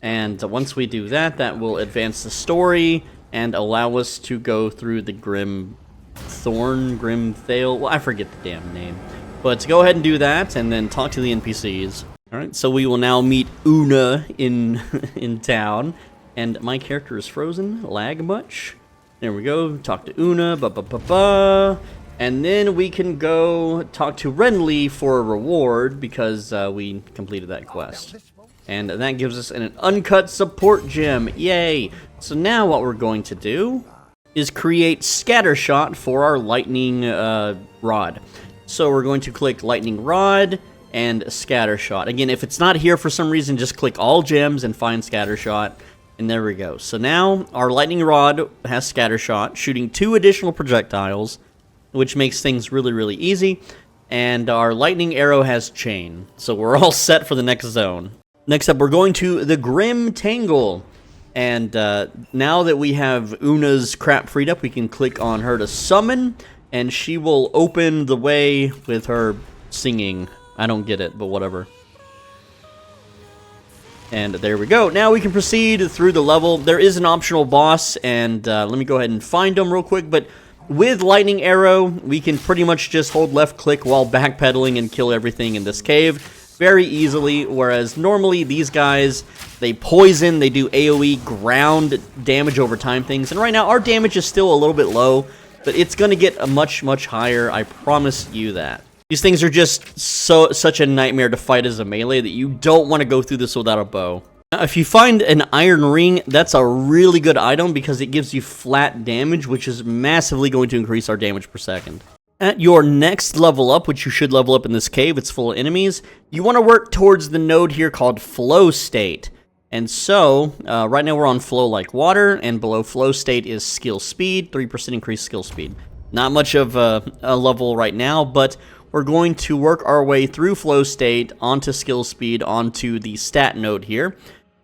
And once we do that, that will advance the story and allow us to go through the Grim Thale. Well, I forget the damn name. But go ahead and do that, and then talk to the NPCs. Alright, so we will now meet Una in town. And my character is frozen. Lag much? There we go. Talk to Una. And then we can go talk to Renly for a reward, because we completed that quest. And that gives us an uncut support gem. Yay! So now what we're going to do is create Scattershot for our lightning rod. So we're going to click Lightning Rod and Scattershot. Again, if it's not here for some reason, just click all gems and find Scattershot. And there we go. So now our Lightning Rod has Scattershot, shooting 2 additional projectiles, which makes things really easy. And our Lightning Arrow has Chain. So we're all set for the next zone. Next up, we're going to the Grim Tangle. And now that we have Una's crap freed up, we can click on her to summon. And she will open the way with her singing. I don't get it, but whatever. And there we go. Now we can proceed through the level. There is an optional boss, and let me go ahead and find him real quick. But with Lightning Arrow, we can pretty much just hold left click while backpedaling and kill everything in this cave very easily. Whereas normally these guys, they poison, they do AoE ground damage over time things. And right now our damage is still a little bit low. But it's going to get a much higher, I promise you that. These things are just such a nightmare to fight as a melee that you don't want to go through this without a bow. Now, if you find an iron ring, that's a really good item because it gives you flat damage, which is massively going to increase our damage per second. At your next level up, which you should level up in this cave, it's full of enemies, you want to work towards the node here called Flow State. And so, right now we're on Flow Like Water, and below Flow State is Skill Speed, 3% increased skill speed. Not much of a level right now, but we're going to work our way through Flow State, onto Skill Speed, onto the Stat node here,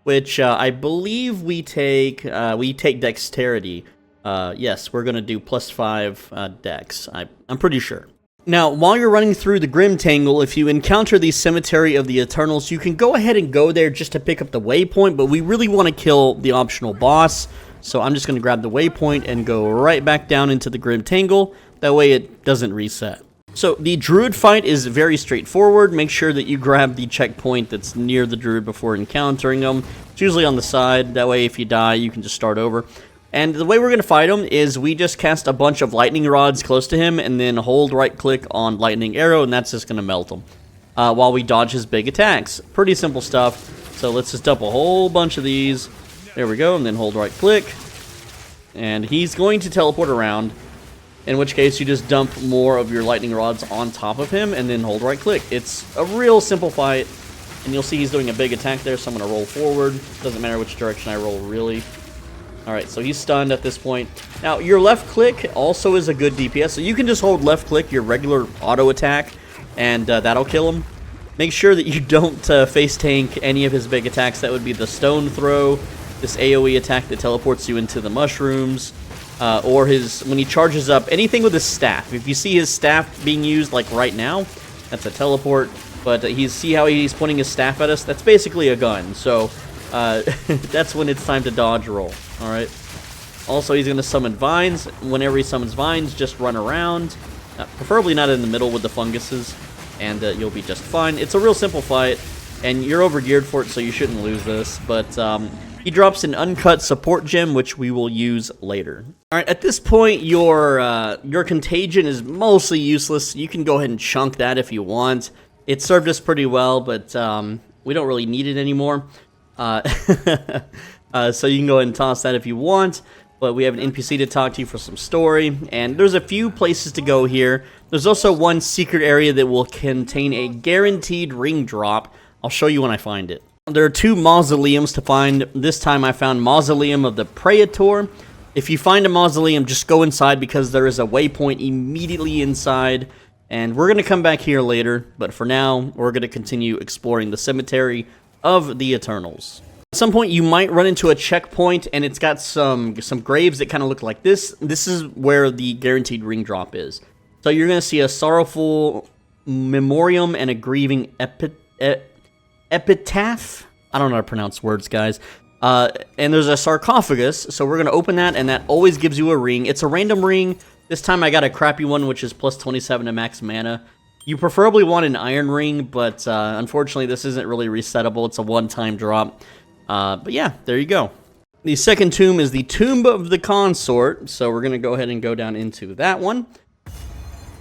which I believe we take Dexterity. Yes, we're going to do +5 Dex, I'm pretty sure. Now, while you're running through the Grim Tangle, if you encounter the Cemetery of the Eternals, you can go ahead and go there just to pick up the waypoint, but we really want to kill the optional boss, so I'm just going to grab the waypoint and go right back down into the Grim Tangle. That way it doesn't reset. So the Druid fight is very straightforward. Make sure that you grab the checkpoint that's near the Druid before encountering them. It's usually on the side. That way if you die, you can just start over. And the way we're going to fight him is we just cast a bunch of lightning rods close to him and then hold right-click on lightning arrow, and that's just going to melt him while we dodge his big attacks. Pretty simple stuff. So let's just dump a whole bunch of these. There we go, and then hold right-click. And he's going to teleport around, in which case you just dump more of your lightning rods on top of him and then hold right-click. It's a real simple fight, and you'll see he's doing a big attack there, so I'm going to roll forward. Doesn't matter which direction I roll, really. Alright, so he's stunned at this point. Now, your left click also is a good DPS, so you can just hold left click, your regular auto attack, and that'll kill him. Make sure that you don't face tank any of his big attacks. That would be the stone throw, this AoE attack that teleports you into the mushrooms, or when he charges up, anything with his staff. If you see his staff being used, like right now, that's a teleport, but see how he's pointing his staff at us? That's basically a gun, so that's when it's time to dodge roll. Alright. Also, he's going to summon vines. Whenever he summons vines, just run around. Preferably not in the middle with the funguses, and you'll be just fine. It's a real simple fight, and you're overgeared for it, so you shouldn't lose this. But he drops an uncut support gem, which we will use later. Alright, at this point, your contagion is mostly useless. You can go ahead and chunk that if you want. It served us pretty well, but we don't really need it anymore. So you can go ahead and toss that if you want, but we have an NPC to talk to you for some story, and there's a few places to go here. There's also one secret area that will contain a guaranteed ring drop. I'll show you when I find it. There are 2 mausoleums to find. This time I found Mausoleum of the Praetor. If you find a mausoleum, just go inside because there is a waypoint immediately inside, and we're going to come back here later, but for now, we're going to continue exploring the Cemetery of the Eternals. At some point, you might run into a checkpoint, and it's got some graves that kind of look like this. This is where the guaranteed ring drop is. So you're going to see a sorrowful memoriam and a grieving epitaph. I don't know how to pronounce words, guys. And there's a sarcophagus, so we're going to open that, and that always gives you a ring. It's a random ring. This time I got a crappy one, which is plus 27 to max mana. You preferably want an iron ring, but unfortunately this isn't really resettable. It's a one-time drop. But yeah, there you go. The second tomb is the Tomb of the Consort, so we're going to go ahead and go down into that one.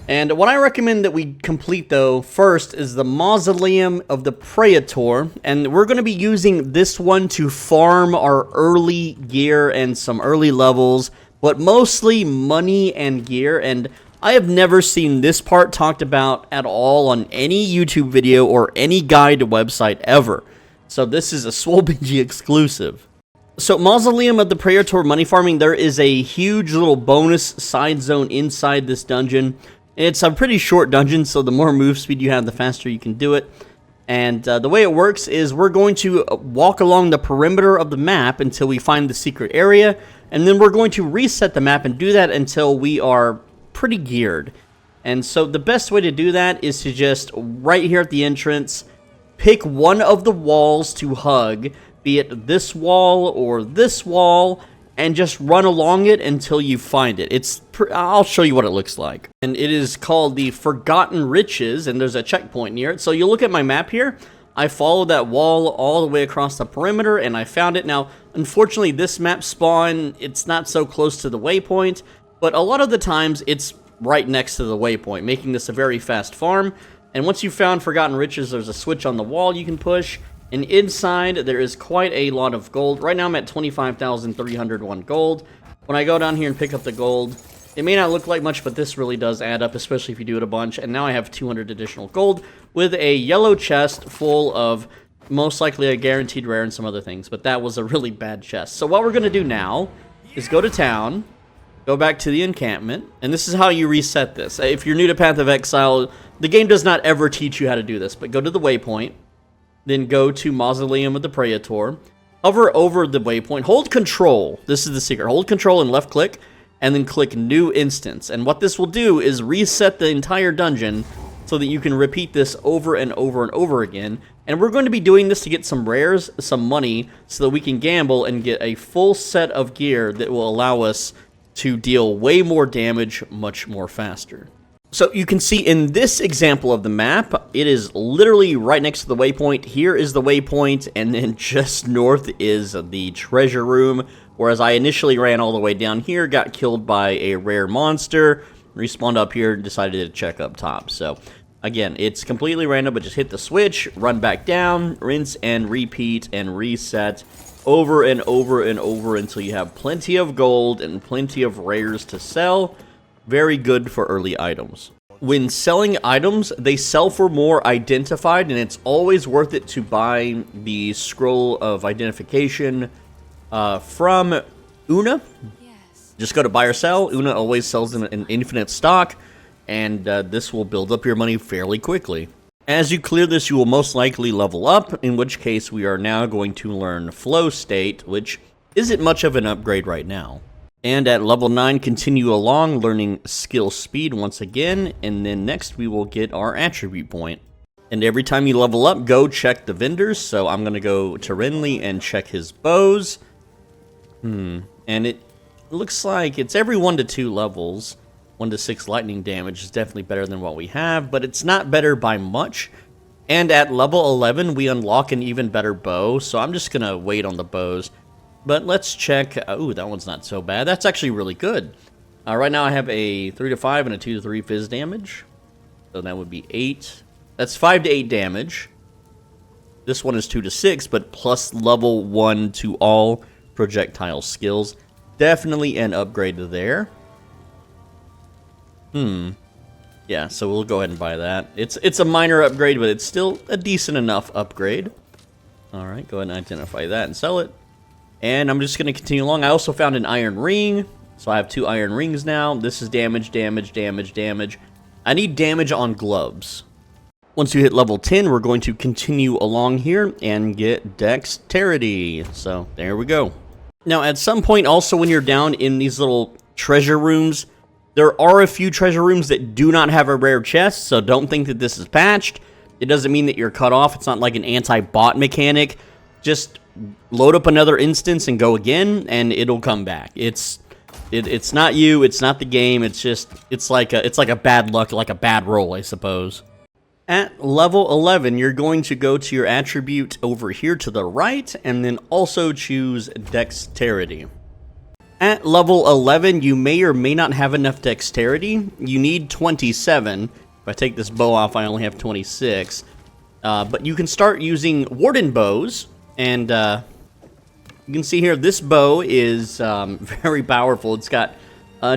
And what I recommend that we complete, though, first is the Mausoleum of the Praetor, and we're going to be using this one to farm our early gear and some early levels, but mostly money and gear, and I have never seen this part talked about at all on any YouTube video or any guide website ever. So this is a Swolbingy exclusive. So Mausoleum of the Praetor money farming, there is a huge little bonus side zone inside this dungeon. It's a pretty short dungeon, so the more move speed you have, the faster you can do it. And the way it works is we're going to walk along the perimeter of the map until we find the secret area, and then we're going to reset the map and do that until we are pretty geared. And so the best way to do that is to just, right here at the entrance, pick one of the walls to hug, be it this wall or this wall, and just run along it until you find it. I'll show you what it looks like. And it is called the Forgotten Riches, and there's a checkpoint near it. So you look at my map here, I followed that wall all the way across the perimeter, and I found it. Now, unfortunately, this map spawn, it's not so close to the waypoint, but a lot of the times, it's right next to the waypoint, making this a very fast farm. And once you've found Forgotten Riches, there's a switch on the wall you can push. And inside, there is quite a lot of gold. Right now, I'm at 25,301 gold. When I go down here and pick up the gold, it may not look like much, but this really does add up, especially if you do it a bunch. And now I have 200 additional gold with a yellow chest full of most likely a guaranteed rare and some other things. But that was a really bad chest. So what we're going to do now is go to town, go back to the encampment, and this is how you reset this. If you're new to Path of Exile, the game does not ever teach you how to do this, but go to the waypoint, then go to Mausoleum of the Praetor, hover over the waypoint, hold control, this is the secret, hold control and left click, and then click New Instance. And what this will do is reset the entire dungeon so that you can repeat this over and over and over again. And we're going to be doing this to get some rares, some money, so that we can gamble and get a full set of gear that will allow us to deal way more damage much more faster. So you can see in this example of the map, it is literally right next to the waypoint. Here is the waypoint, and then just north is the treasure room. Whereas I initially ran all the way down here, got killed by a rare monster, respawned up here, decided to check up top. So again, it's completely random, but just hit the switch, run back down, rinse and repeat and reset over and over and over until you have plenty of gold and plenty of rares to sell. Very good for early items. When selling items, they sell for more identified, and it's always worth it to buy the scroll of identification from Una. Yes. Just go to buy or sell. Una always sells in an infinite stock, and this will build up your money fairly quickly. As you clear this, you will most likely level up, in which case we are now going to learn Flow State, which isn't much of an upgrade right now. And at level 9, continue along, learning Skill Speed once again, and then next we will get our Attribute Point. And every time you level up, go check the vendors, so I'm going to go to Renly and check his bows. And it looks like it's every 1 to 2 levels. 1 to 6 lightning damage is definitely better than what we have, but it's not better by much. And at level 11, we unlock an even better bow, so I'm just going to wait on the bows. But let's check. Ooh, that one's not so bad. That's actually really good. Right now I have a 3 to 5 and a 2 to 3 fizz damage. So that would be 8. That's 5 to 8 damage. This one is 2 to 6, but plus level 1 to all projectile skills. Definitely an upgrade there. Yeah, so we'll go ahead and buy that. It's a minor upgrade, but it's still a decent enough upgrade. Alright, go ahead and identify that and sell it. And I'm just going to continue along. I also found an iron ring, so I have 2 iron rings now. This is damage, damage, damage, damage. I need damage on gloves. Once you hit level 10, we're going to continue along here and get dexterity. So there we go. Now, at some point also when you're down in these little treasure rooms, there are a few treasure rooms that do not have a rare chest, so don't think that this is patched. It doesn't mean that you're cut off. It's not like an anti-bot mechanic. Just load up another instance and go again, and it'll come back. It's not you, it's not the game, it's like a bad luck, like a bad roll, I suppose. At level 11, you're going to go to your attribute over here to the right, and then also choose dexterity. At level 11, you may or may not have enough dexterity. You need 27. If I take this bow off, I only have 26. But you can start using warden bows. And you can see here, this bow is very powerful. It's got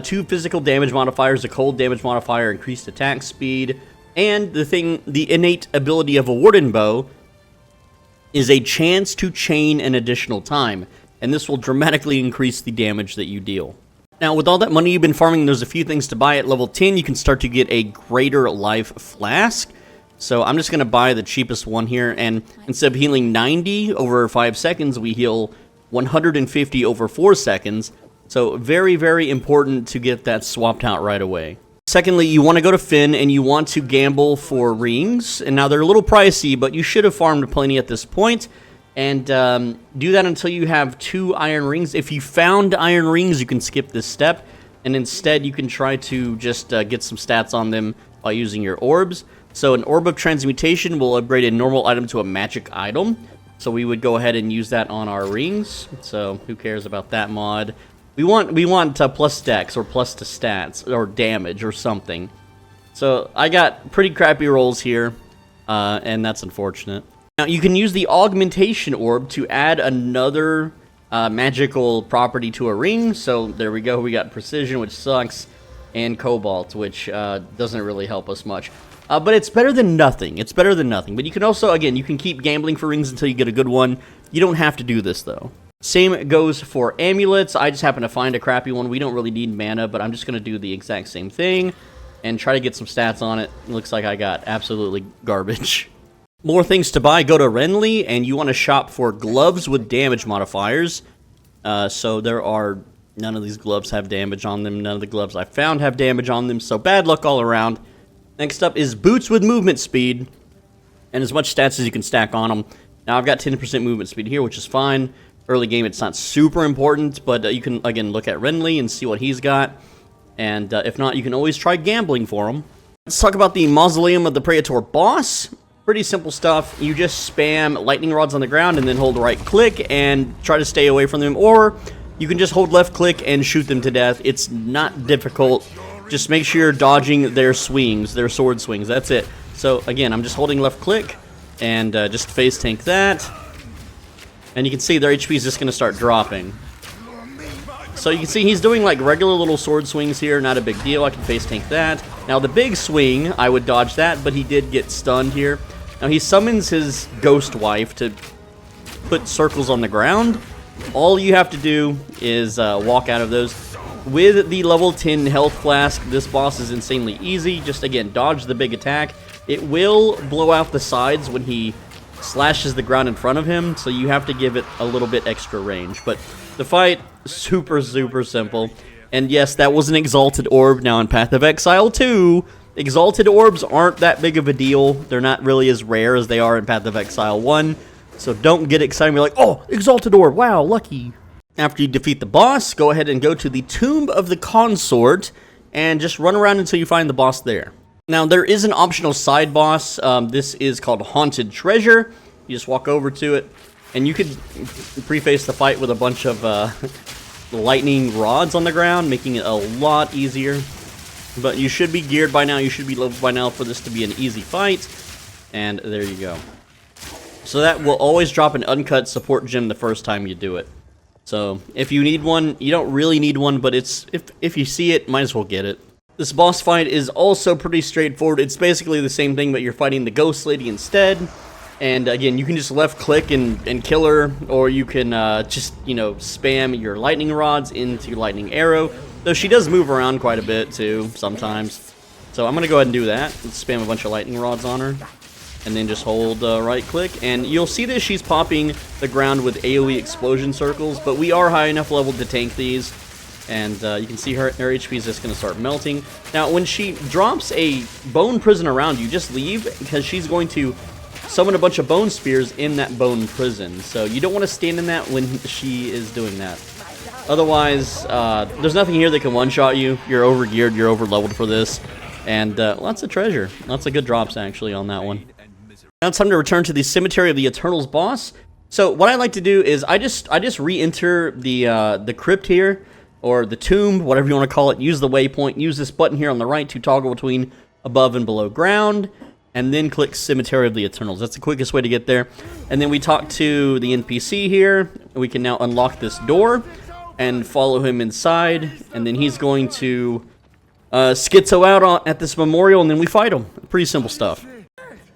2 physical damage modifiers, a cold damage modifier, increased attack speed, and the innate ability of a warden bow is a chance to chain an additional time. And this will dramatically increase the damage that you deal. Now, with all that money you've been farming, there's a few things to buy. At level 10, you can start to get a greater life flask. So I'm just going to buy the cheapest one here, and instead of healing 90 over 5 seconds, we heal 150 over 4 seconds. So very, very important to get that swapped out right away. Secondly, you want to go to Finn, and you want to gamble for rings. And now they're a little pricey, but you should have farmed plenty at this point. And do that until you have 2 iron rings. If you found iron rings, you can skip this step. And instead, you can try to just get some stats on them by using your orbs. So an Orb of Transmutation will upgrade a normal item to a magic item. So we would go ahead and use that on our rings. So who cares about that mod? We want plus dex or plus to stats or damage or something. So I got pretty crappy rolls here, and that's unfortunate. Now you can use the Augmentation Orb to add another magical property to a ring. So there we go. We got Precision, which sucks, and Cobalt, which doesn't really help us much. But it's better than nothing. It's better than nothing. But you can also, again, you can keep gambling for rings until you get a good one. You don't have to do this, though. Same goes for amulets. I just happen to find a crappy one. We don't really need mana, but I'm just going to do the exact same thing and try to get some stats on it. It looks like I got absolutely garbage. More things to buy. Go to Renly, and you want to shop for gloves with damage modifiers. So there are None of these gloves have damage on them. None of the gloves I found have damage on them, so bad luck all around. Next up is boots with movement speed, and as much stats as you can stack on them. Now I've got 10% movement speed here, which is fine. Early game, it's not super important, but you can, again, look at Renly and see what he's got. And if not, you can always try gambling for him. Let's talk about the Mausoleum of the Praetor boss. Pretty simple stuff. You just spam lightning rods on the ground and then hold right click and try to stay away from them, or you can just hold left click and shoot them to death. It's not difficult. Just make sure you're dodging their swings, their sword swings. That's it. So again, I'm just holding left click and just face tank that. And you can see their HP is just going to start dropping. So you can see he's doing like regular little sword swings here, not a big deal. I can face tank that. Now the big swing, I would dodge that, but he did get stunned here. Now he summons his ghost wife to put circles on the ground. All you have to do is walk out of those. With the level 10 health flask, this boss is insanely easy. Just again, dodge the big attack. It will blow out the sides when he slashes the ground in front of him, so you have to give it a little bit extra range. But the fight, super simple. And yes, that was an Exalted Orb. Now in Path of Exile 2, Exalted Orbs aren't that big of a deal. They're not really as rare as they are in Path of Exile 1. So don't get excited and be like, oh, Exalted Orb, wow, lucky. After you defeat the boss, go ahead and go to the Tomb of the Consort and just run around until you find the boss there. Now, there is an optional side boss. This is called Haunted Treasure. You just walk over to it, and you could preface the fight with a bunch of lightning rods on the ground, making it a lot easier. But you should be geared by now. You should be leveled by now for this to be an easy fight. And there you go. So that will always drop an uncut support gem the first time you do it. So if you need one, you don't really need one, but it's if you see it, might as well get it. This boss fight is also pretty straightforward. It's basically the same thing, but you're fighting the Ghost Lady instead. And again, you can just left click and kill her, or you can just, you know, spam your lightning rods into your lightning arrow. Though she does move around quite a bit too, sometimes. So I'm going to go ahead and do that. Let's spam a bunch of lightning rods on her. And then just hold right click. And you'll see that she's popping the ground with AoE explosion circles. But we are high enough level to tank these. And you can see her HP is just going to start melting. Now, when she drops a bone prison around you, just leave, because she's going to summon a bunch of bone spears in that bone prison. So you don't want to stand in that when she is doing that. Otherwise, there's nothing here that can one-shot you. You're over-geared, you're over-leveled for this. And lots of treasure. Lots of good drops, actually, on that one. Now it's time to return to the Cemetery of the Eternals boss. So what I like to do is I just re-enter the crypt here, or the tomb, whatever you want to call it. Use the waypoint. Use this button here on the right to toggle between above and below ground, and then click Cemetery of the Eternals. That's the quickest way to get there. And then we talk to the NPC here. We can now unlock this door and follow him inside, and then he's going to schizo out at this memorial, and then we fight him. Pretty simple stuff.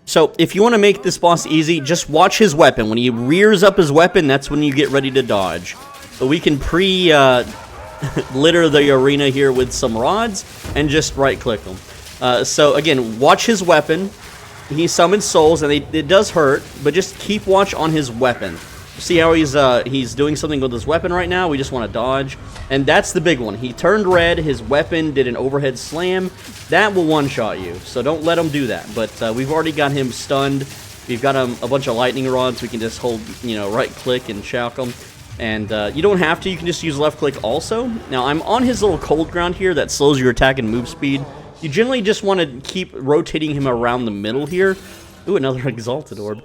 So if you want to make this boss easy, just watch his weapon. When he rears up his weapon, that's when you get ready to dodge. But we can litter the arena here with some rods and just right click them. So again, watch his weapon. He summons souls, and it does hurt, but just keep watch on his weapon. See how he's doing something with his weapon right now? We just want to dodge. And that's the big one. He turned red, his weapon did an overhead slam. That will one-shot you, so don't let him do that. But we've already got him stunned. We've got him a bunch of lightning rods. We can just hold, you know, right-click and shock him. And you don't have to. You can just use left-click also. Now, I'm on his little cold ground here that slows your attack and move speed. You generally just want to keep rotating him around the middle here. Ooh, another Exalted Orb.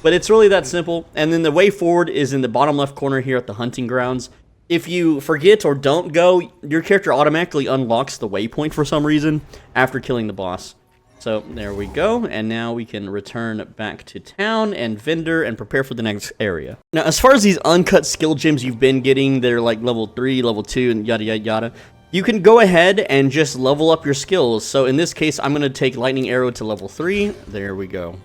But it's really that simple. And then the way forward is in the bottom left corner here at the hunting grounds. If you forget or don't go, your character automatically unlocks the waypoint for some reason after killing the boss. So there we go. And now we can return back to town and vendor and prepare for the next area. Now, as far as these uncut skill gems you've been getting, they're like level 3, level 2, and yada yada yada. You can go ahead and just level up your skills. So in this case, I'm going to take Lightning Arrow to level 3. There we go.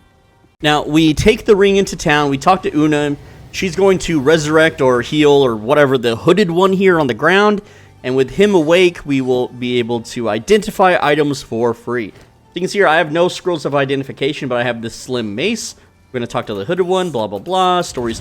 Now, we take the ring into town, we talk to Una, she's going to resurrect or heal or whatever the hooded one here on the ground, and with him awake, we will be able to identify items for free. So you can see here, I have no scrolls of identification, but I have this slim mace. We're going to talk to the hooded one, blah, blah, blah, story,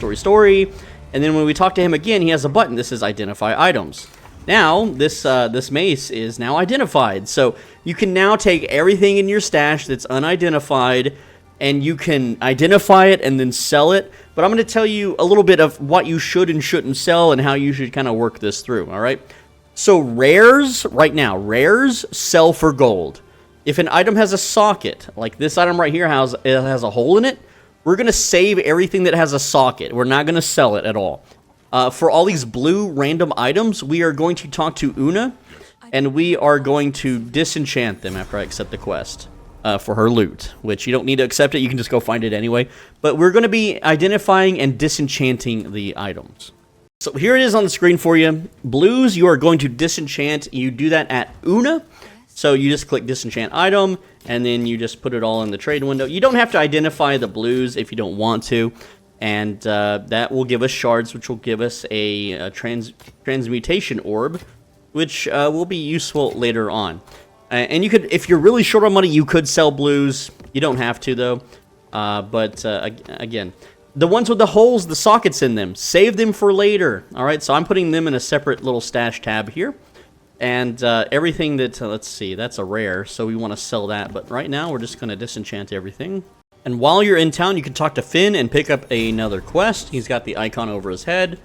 And then when we talk to him again, he has a button. This is identify items. Now, this mace is now identified. So you can now take everything in your stash that's unidentified, and you can identify it and then sell it. But I'm going to tell you a little bit of what you should and shouldn't sell and how you should kind of work this through, all right? So rares, right now, rares sell for gold. If an item has a socket, like this item right here has a hole in it, we're going to save everything that has a socket. We're not going to sell it at all. For all these blue random items, we are going to talk to Una, and we are going to disenchant them after I accept the quest for her loot, which you don't need to accept it. You can just go find it anyway. But we're going to be identifying and disenchanting the items. So here it is on the screen for you. Blues, you are going to disenchant. You do that at Una. So you just click disenchant item, and then you just put it all in the trade window. You don't have to identify the blues if you don't want to. And that will give us shards, which will give us a transmutation orb, which will be useful later on. And you could, if you're really short on money, you could sell blues. You don't have to, though. Again, the ones with the holes, the sockets in them, save them for later. All right, so I'm putting them in a separate little stash tab here. And everything that, let's see, that's a rare, so we want to sell that. But right now, we're just going to disenchant everything. And while you're in town, you can talk to Finn and pick up another quest. He's got the icon over his head.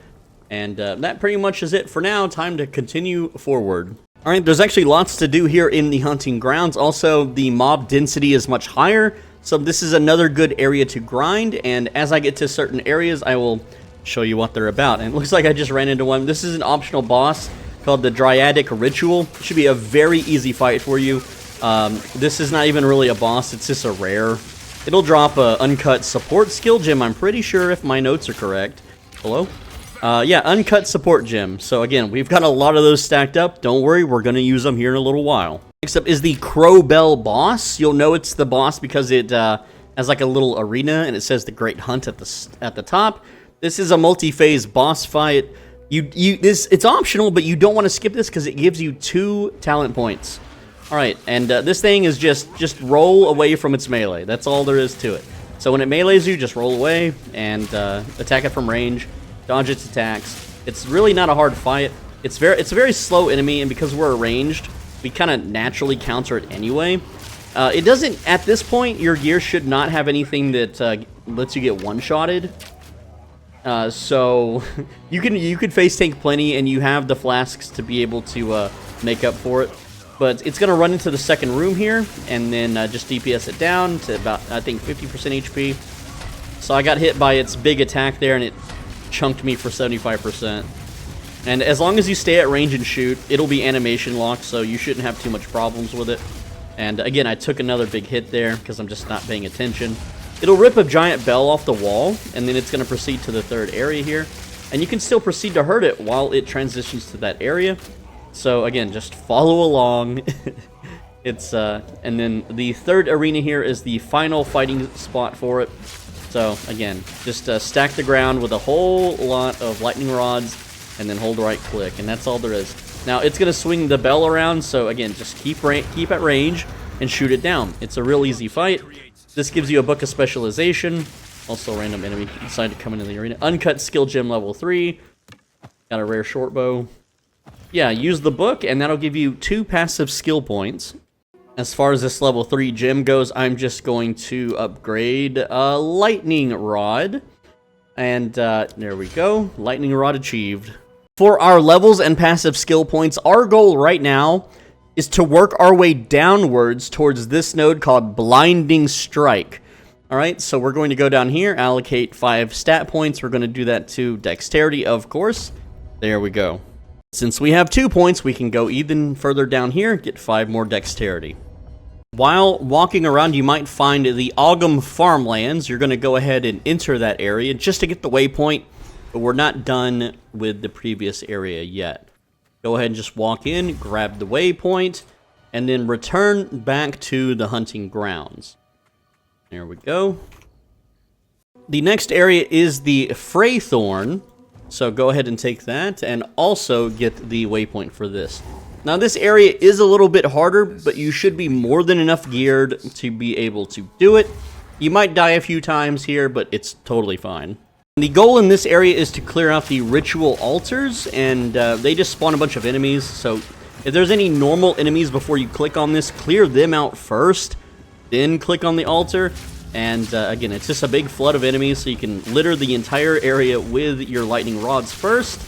And that pretty much is it for now. Time to continue forward. All right, there's actually lots to do here in the hunting grounds. Also, the mob density is much higher. So this is another good area to grind. And as I get to certain areas, I will show you what they're about. And it looks like I just ran into one. This is an optional boss called the Dryadic Ritual. It should be a very easy fight for you. This is not even really a boss. It's just a rare. It'll drop a uncut support skill gem, I'm pretty sure, if my notes are correct. Hello? Yeah, uncut support gem. So again, we've got a lot of those stacked up. Don't worry, we're going to use them here in a little while. Next up is the Crowbell boss. You'll know it's the boss because it has like a little arena, and it says the Great Hunt at the top. This is a multi-phase boss fight. It's optional, but you don't want to skip this because it gives you 2 talent points. All right, and this thing is just roll away from its melee. That's all there is to it. So when it melees you, just roll away and attack it from range, dodge its attacks. It's really not a hard fight. It's a very slow enemy, and because we're ranged, we kind of naturally counter it anyway. It doesn't, at this point, your gear should not have anything that lets you get one-shotted. So you could face tank plenty, and you have the flasks to be able to make up for it. But it's going to run into the second room here, and then just DPS it down to about, I think, 50% HP. So I got hit by its big attack there, and it chunked me for 75%. And as long as you stay at range and shoot, it'll be animation locked, so you shouldn't have too much problems with it. And again, I took another big hit there, because I'm just not paying attention. It'll rip a giant bell off the wall, and then it's going to proceed to the third area here. And you can still proceed to hurt it while it transitions to that area. So again, just follow along. And then the third arena here is the final fighting spot for it. So again, just stack the ground with a whole lot of lightning rods, and then hold right click, and that's all there is. Now it's gonna swing the bell around, so again, just keep at range and shoot it down. It's a real easy fight. This gives you a book of specialization. Also, random enemy decided to come into the arena. Uncut skill gem level 3. Got a rare short bow. Yeah, use the book, and that'll give you 2 passive skill points. As far as this level 3 gem goes, I'm just going to upgrade a lightning rod. And there we go. Lightning rod achieved. For our levels and passive skill points, our goal right now is to work our way downwards towards this node called Blinding Strike. Alright, so we're going to go down here, allocate 5 stat points. We're going to do that to Dexterity, of course. There we go. Since we have 2 points, we can go even further down here, get 5 more Dexterity. While walking around, you might find the Ogum Farmlands. You're going to go ahead and enter that area just to get the waypoint, but we're not done with the previous area yet. Go ahead and just walk in, grab the waypoint, and then return back to the hunting grounds. There we go. The next area is the Freythorn, so go ahead and take that, and also get the waypoint for this. Now this area is a little bit harder, but you should be more than enough geared to be able to do it. You might die a few times here, but it's totally fine. The goal in this area is to clear out the ritual altars, and they just spawn a bunch of enemies, so if there's any normal enemies before you click on this, clear them out first, then click on the altar, and again, it's just a big flood of enemies, so you can litter the entire area with your lightning rods first,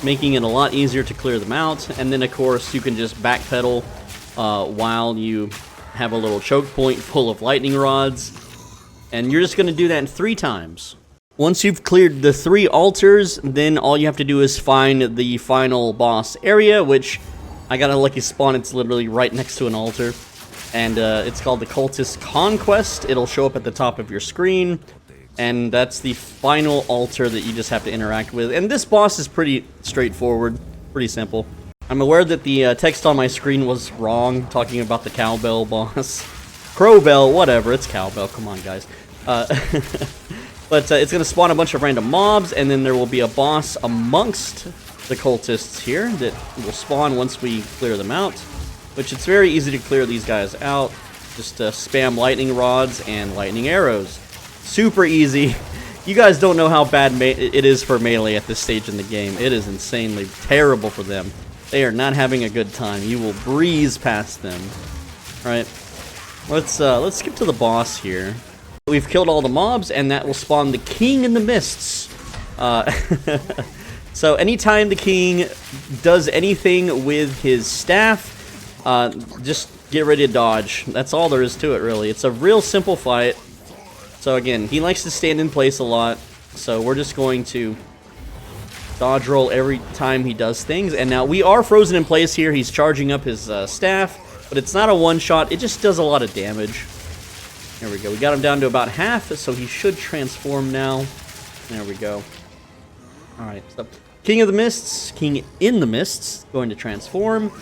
making it a lot easier to clear them out, and then of course you can just backpedal while you have a little choke point full of lightning rods, and you're just going to do that 3 times. Once you've cleared the 3 altars, then all you have to do is find the final boss area, which I got a lucky spawn. It's literally right next to an altar, and it's called the Cultist Conquest. It'll show up at the top of your screen, and that's the final altar that you just have to interact with. And this boss is pretty straightforward, pretty simple. I'm aware that the text on my screen was wrong, talking about the Cowbell boss. Crowbell, whatever, it's Cowbell, come on guys. But it's going to spawn a bunch of random mobs, and then there will be a boss amongst the cultists here that will spawn once we clear them out, which it's very easy to clear these guys out. Just spam lightning rods and lightning arrows. Super easy. You guys don't know how bad it is for melee at this stage in the game. It is insanely terrible for them. They are not having a good time. You will breeze past them. All right, let's skip to the boss here. We've killed all the mobs, and that will spawn the King in the Mists. So anytime the King does anything with his staff, just get ready to dodge. That's all there is to it, really. It's a real simple fight. So again, he likes to stand in place a lot, so we're just going to dodge roll every time he does things. And now we are frozen in place here. He's charging up his staff, but it's not a one-shot. It just does a lot of damage. There we go. We got him down to about half, so he should transform now. There we go. Alright, so King of the Mists, King in the Mists, going to transform.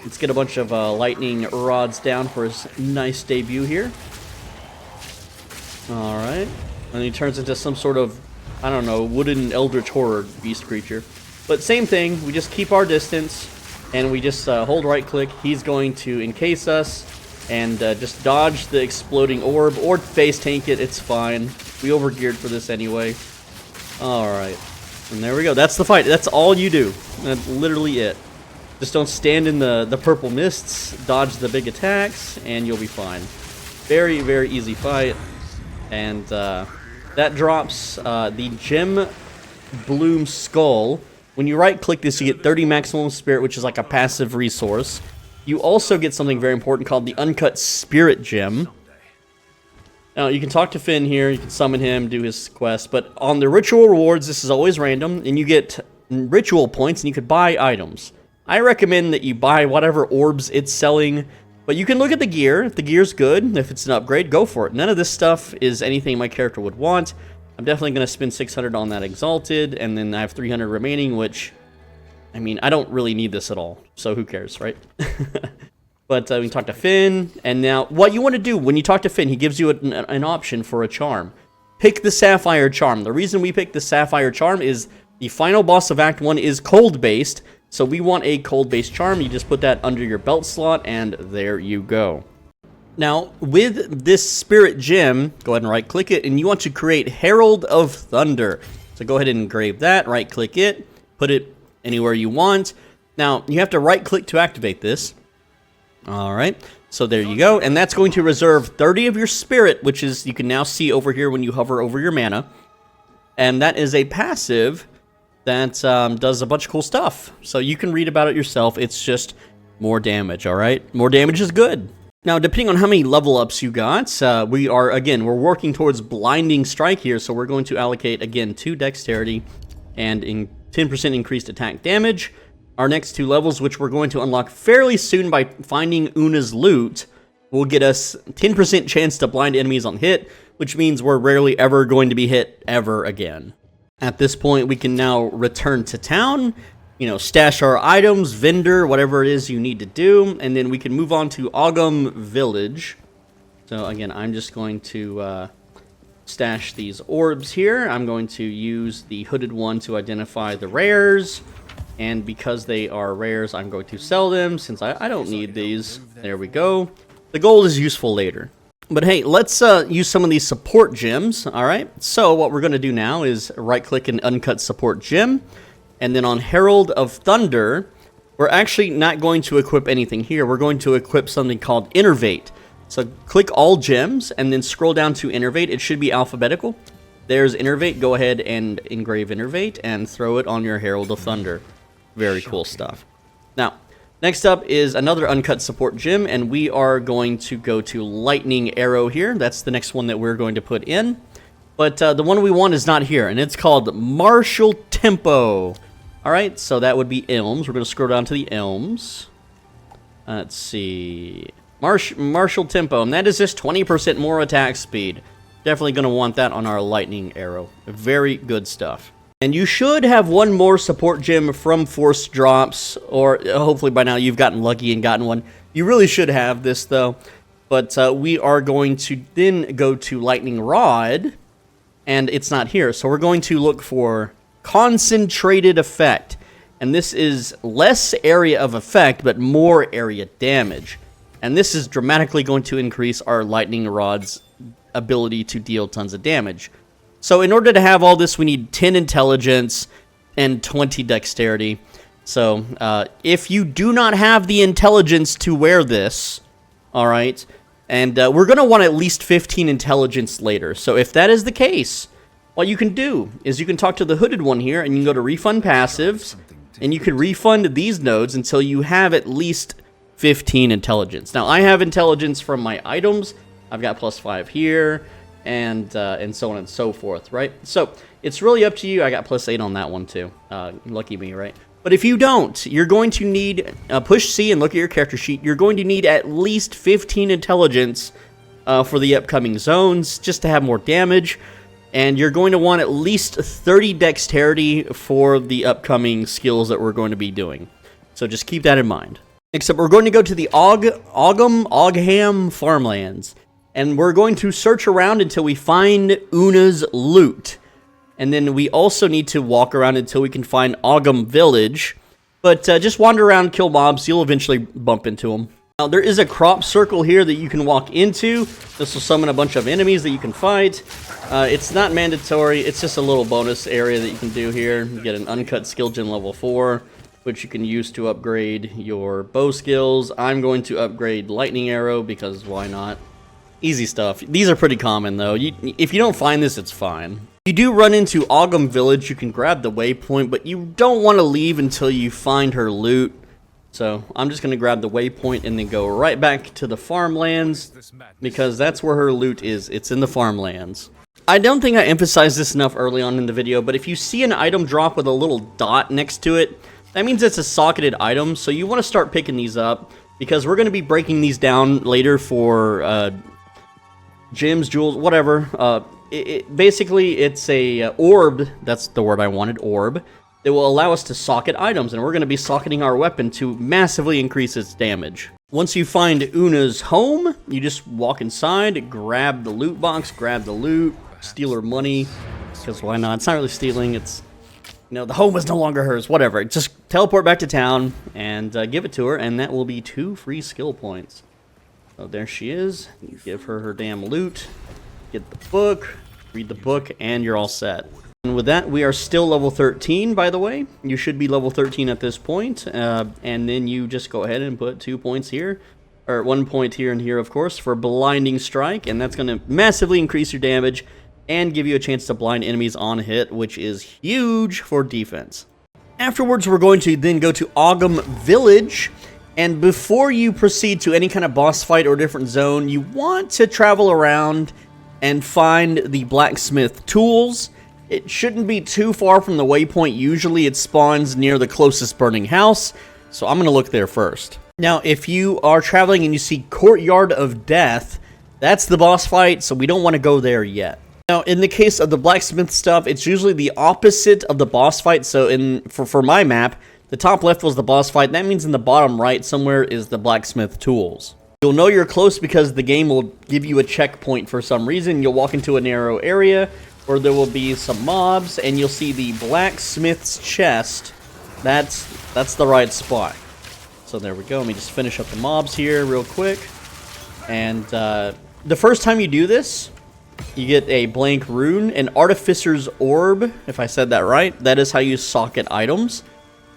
Let's get a bunch of lightning rods down for his nice debut here. Alright. And he turns into some sort of, I don't know, wooden eldritch horror beast creature. But same thing, we just keep our distance, and we just hold right click. He's going to encase us. And just dodge the exploding orb, or face tank it, it's fine. We overgeared for this anyway. Alright. And there we go. That's the fight. That's all you do. That's literally it. Just don't stand in the purple mists, dodge the big attacks, and you'll be fine. Very, very easy fight. And that drops the Gem Bloom Skull. When you right-click this, you get 30 maximum spirit, which is like a passive resource. You also get something very important called the Uncut Spirit Gem. Now, you can talk to Finn here, you can summon him, do his quest, but on the ritual rewards, this is always random, and you get ritual points, and you could buy items. I recommend that you buy whatever orbs it's selling, but you can look at the gear. If the gear's good, if it's an upgrade, go for it. None of this stuff is anything my character would want. I'm definitely going to spend 600 on that Exalted, and then I have 300 remaining, which... I mean, I don't really need this at all, so who cares, right? But we can talk to Finn, and now what you want to do when you talk to Finn, he gives you an option for a charm. Pick the Sapphire Charm. The reason we pick the Sapphire Charm is the final boss of Act 1 is cold-based, so we want a cold-based charm. You just put that under your belt slot, and there you go. Now, with this Spirit Gem, go ahead and right-click it, and you want to create Herald of Thunder. So go ahead and engrave that, right-click it, put it anywhere you want. Now, you have to right-click to activate this. Alright, so there you go. And that's going to reserve 30 of your spirit, which is, you can now see over here when you hover over your mana. And that is a passive that does a bunch of cool stuff. So you can read about it yourself. It's just more damage, alright? More damage is good. Now, depending on how many level ups you got, we're working towards Blinding Strike here, so we're going to allocate, again, 2 Dexterity and 10% increased attack damage. Our next 2 levels, which we're going to unlock fairly soon by finding Una's loot, will get us 10% chance to blind enemies on hit, which means we're rarely ever going to be hit ever again. At this point, we can now return to town, you know, stash our items, vendor, whatever it is you need to do, and then we can move on to Ogum Village. So again, I'm just going to stash these orbs here. I'm going to use the hooded one to identify the rares, and because they are rares, I'm going to sell them since I don't need these. There we go. The gold is useful later. But hey, let's use some of these support gems, alright? So what we're going to do now is right-click and uncut support gem, and then on Herald of Thunder, we're actually not going to equip anything here. We're going to equip something called Innervate. So click all gems, and then scroll down to Innervate. It should be alphabetical. There's Innervate. Go ahead and engrave Innervate, and throw it on your Herald of Thunder. Very cool stuff. Now, next up is another uncut support gem, and we are going to go to Lightning Arrow here. That's the next one that we're going to put in. But the one we want is not here, and it's called Martial Tempo. Alright, so that would be Elms. We're going to scroll down to the Elms. Let's see. Martial Tempo, and that is just 20% more attack speed. Definitely going to want that on our Lightning Arrow. Very good stuff. And you should have one more support gem from Force Drops, or hopefully by now you've gotten lucky and gotten one. You really should have this, though. But we are going to then go to Lightning Rod, and it's not here. So we're going to look for Concentrated Effect. And this is less area of effect, but more area damage. And this is dramatically going to increase our Lightning Rod's ability to deal tons of damage. So in order to have all this, we need 10 intelligence and 20 dexterity. So if you do not have the intelligence to wear this, all right, and we're going to want at least 15 intelligence later. So if that is the case, what you can do is you can talk to the hooded one here, and you can go to refund passives, and you can refund these nodes until you have at least 15 intelligence. Now I have intelligence from my items. I've got +5 here, and so on and so forth, right? So it's really up to you. I got +8 on that one too. Lucky me, right? But if you don't, you're going to need push C and look at your character sheet. You're going to need at least 15 intelligence for the upcoming zones just to have more damage, and you're going to want at least 30 dexterity for the upcoming skills that we're going to be doing. So just keep that in mind. Next up, we're going to go to the Ogham farmlands. And we're going to search around until we find Una's loot. And then we also need to walk around until we can find Ogham Village. But just wander around, kill mobs. You'll eventually bump into them. Now, there is a crop circle here that you can walk into. This will summon a bunch of enemies that you can fight. It's not mandatory. It's just a little bonus area that you can do here. You get an uncut skill gem level 4, which you can use to upgrade your bow skills. I'm going to upgrade Lightning Arrow because why not? Easy stuff. These are pretty common, though. If you don't find this, it's fine. You do run into Ogham Village. You can grab the waypoint, but you don't want to leave until you find her loot. So I'm just going to grab the waypoint and then go right back to the farmlands, because that's where her loot is. It's in the farmlands. I don't think I emphasized this enough early on in the video, but if you see an item drop with a little dot next to it, that means it's a socketed item. So you want to start picking these up, because we're going to be breaking these down later for gems, jewels, whatever. Basically, it's a orb, that's the word I wanted, orb, that will allow us to socket items, and we're going to be socketing our weapon to massively increase its damage. Once you find Una's home, you just walk inside, grab the loot box, grab the loot, steal her money, because why not? It's not really stealing, it's, you know, the home is no longer hers, whatever. Just teleport back to town and give it to her, and that will be 2 free skill points. So there she is. You give her her damn loot, get the book, read the book, and you're all set. And with that, we are still level 13, by the way. You should be level 13 at this point. And then you just go ahead and put 2 points here, or 1 point here and here, of course, for Blinding Strike. And that's going to massively increase your damage and give you a chance to blind enemies on hit, which is huge for defense. Afterwards, we're going to then go to Ogham Village. And before you proceed to any kind of boss fight or different zone, you want to travel around and find the blacksmith tools. It shouldn't be too far from the waypoint. Usually it spawns near the closest burning house, so I'm going to look there first. Now, if you are traveling and you see Courtyard of Death, that's the boss fight, so we don't want to go there yet. Now, in the case of the blacksmith stuff, it's usually the opposite of the boss fight. So for my map, the top left was the boss fight. That means in the bottom right somewhere is the blacksmith tools. You'll know you're close because the game will give you a checkpoint for some reason. You'll walk into a narrow area where there will be some mobs, and you'll see the blacksmith's chest. That's the right spot. So there we go. Let me just finish up the mobs here real quick. And the first time you do this, you get a blank rune, an Artificer's Orb, if I said that right. That is how you socket items.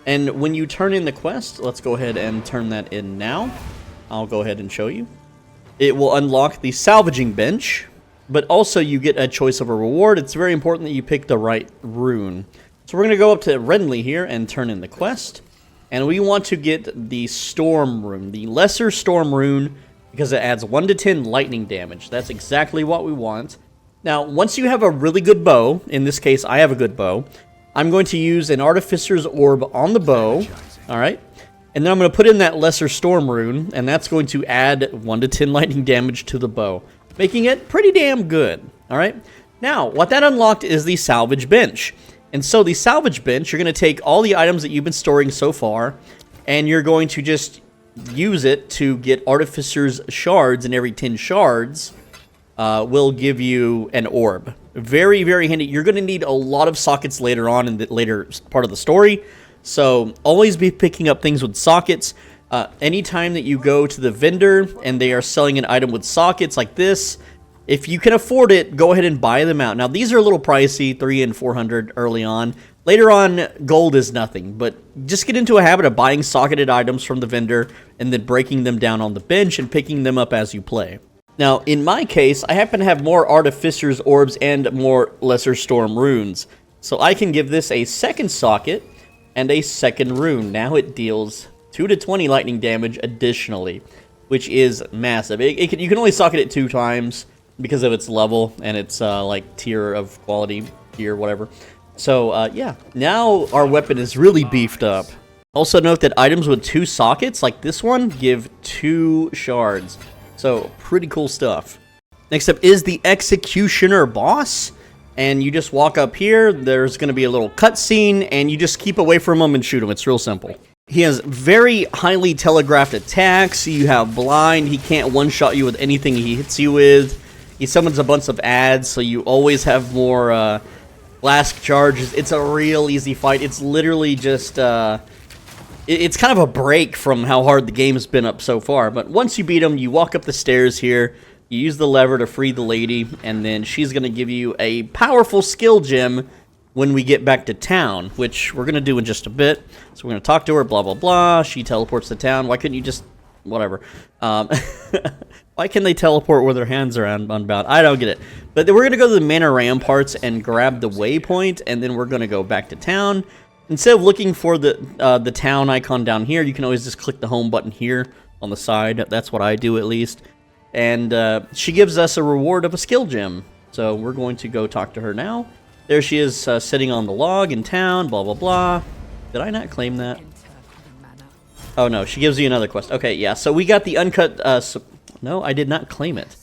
And when you turn in the quest, let's go ahead and turn that in now. I'll go ahead and show you. It will unlock the salvaging bench, but also you get a choice of a reward. It's very important that you pick the right rune. So we're going to go up to Renly here and turn in the quest. And we want to get the Storm rune, the Lesser Storm rune, because it adds 1 to 10 lightning damage. That's exactly what we want. Now, once you have a really good bow, in this case I have a good bow, I'm going to use an Artificer's Orb on the bow, alright? And then I'm going to put in that Lesser Storm rune, and that's going to add 1 to 10 lightning damage to the bow, making it pretty damn good, alright? Now, what that unlocked is the Salvage Bench. And so the Salvage Bench, you're going to take all the items that you've been storing so far, and you're going to just use it to get Artificer's Shards, and every 10 shards will give you an orb. Very, very handy. You're going to need a lot of sockets later on in the later part of the story, so always be picking up things with sockets. Anytime that you go to the vendor and they are selling an item with sockets like this, if you can afford it, go ahead and buy them out. Now, these are a little pricey, 300 and 400 early on. Later on, gold is nothing, but just get into a habit of buying socketed items from the vendor and then breaking them down on the bench and picking them up as you play. Now, in my case, I happen to have more Artificer's Orbs and more Lesser Storm runes, so I can give this a second socket and a second rune. Now it deals 2 to 20 lightning damage additionally, which is massive. You can only socket it 2 times because of its level and its like tier of quality, tier, whatever. So yeah, now our weapon is really beefed up. Also note that items with 2 sockets, like this one, give 2 shards. So pretty cool stuff. Next up is the Executioner boss. And you just walk up here, there's going to be a little cutscene, and you just keep away from him and shoot him. It's real simple. He has very highly telegraphed attacks. You have blind. He can't one-shot you with anything he hits you with. He summons a bunch of ads, so you always have more blast charges. It's a real easy fight. It's literally just... it's kind of a break from how hard the game's been up so far. But once you beat him, you walk up the stairs here. You use the lever to free the lady, and then she's going to give you a powerful skill gem when we get back to town, which we're going to do in just a bit. So we're going to talk to her, blah, blah, blah. She teleports to town. Why couldn't you just... whatever. Why can they teleport with their hands are unbound? I don't get it. But then we're going to go to the Mana Ramparts and grab the waypoint, and then we're going to go back to town. Instead of looking for the town icon down here, you can always just click the home button here on the side. That's what I do, at least. And she gives us a reward of a skill gem. So we're going to go talk to her now. There she is, sitting on the log in town, blah, blah, blah. Did I not claim that? Oh, no, she gives you another quest. Okay, yeah, so we got the uncut... no, I did not claim it.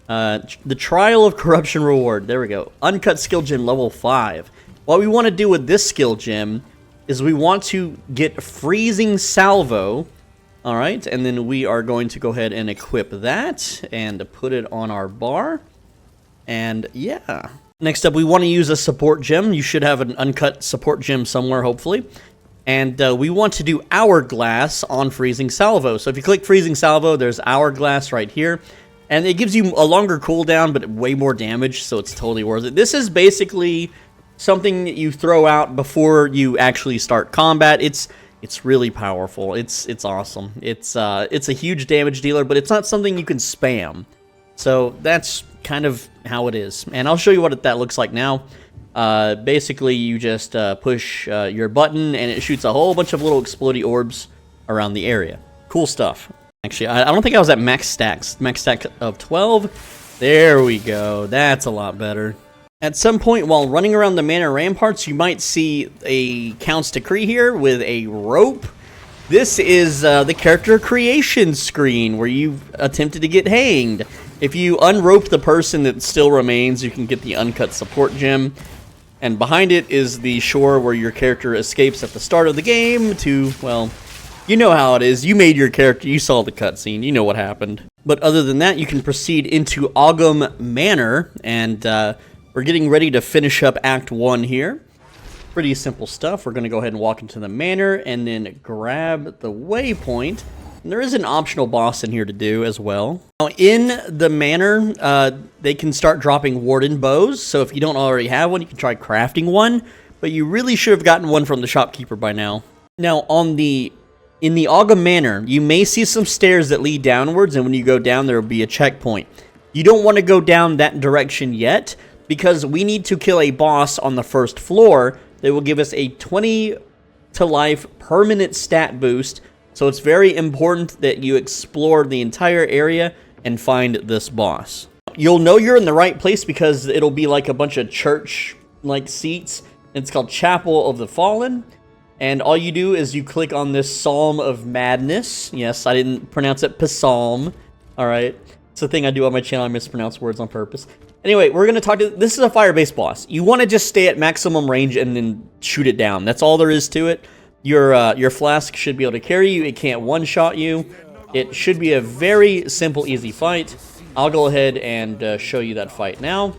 The Trial of Corruption reward. There we go. Uncut skill gem level 5. What we want to do with this skill gem is we want to get Freezing Salvo. Alright, and then we are going to go ahead and equip that and put it on our bar. And yeah. Next up, we want to use a support gem. You should have an uncut support gem somewhere, hopefully. And we want to do Hourglass on Freezing Salvo. So if you click Freezing Salvo, there's Hourglass right here. And it gives you a longer cooldown, but way more damage, so it's totally worth it. This is basically something that you throw out before you actually start combat. It's really powerful. It's awesome. It's a huge damage dealer, but it's not something you can spam. So that's kind of how it is. And I'll show you what that looks like now. Basically, you just push your button, and it shoots a whole bunch of little explodey orbs around the area. Cool stuff. Actually, I don't think I was at max stacks. Max stack of 12. There we go. That's a lot better. At some point while running around the Mana Ramparts, you might see a Count's Decree here with a rope. This is the character creation screen where you attempted to get hanged. If you unrope the person that still remains, you can get the uncut support gem. And behind it is the shore where your character escapes at the start of the game to, well, you know how it is. You made your character, you saw the cutscene, you know what happened. But other than that, you can proceed into Ogum Manor, and we're getting ready to finish up Act 1 here. Pretty simple stuff. We're going to go ahead and walk into the manor and then grab the waypoint. And there is an optional boss in here to do as well. Now, in the manor, they can start dropping warden bows. So if you don't already have one, you can try crafting one. But you really should have gotten one from the shopkeeper by now. Now, in the Aga Manor, you may see some stairs that lead downwards, and when you go down, there will be a checkpoint. You don't want to go down that direction yet, because we need to kill a boss on the first floor that will give us a 20 to life permanent stat boost. So it's very important that you explore the entire area and find this boss. You'll know you're in the right place because it'll be like a bunch of church-like seats. It's called Chapel of the Fallen. And all you do is you click on this Psalm of Madness. Yes, I didn't pronounce it psalm. Alright. It's a thing I do on my channel. I mispronounce words on purpose. Anyway, we're going to talk to... This is a fire-based boss. You want to just stay at maximum range and then shoot it down. That's all there is to it. Your flask should be able to carry you. It can't one-shot you. It should be a very simple, easy fight. I'll go ahead and show you that fight now.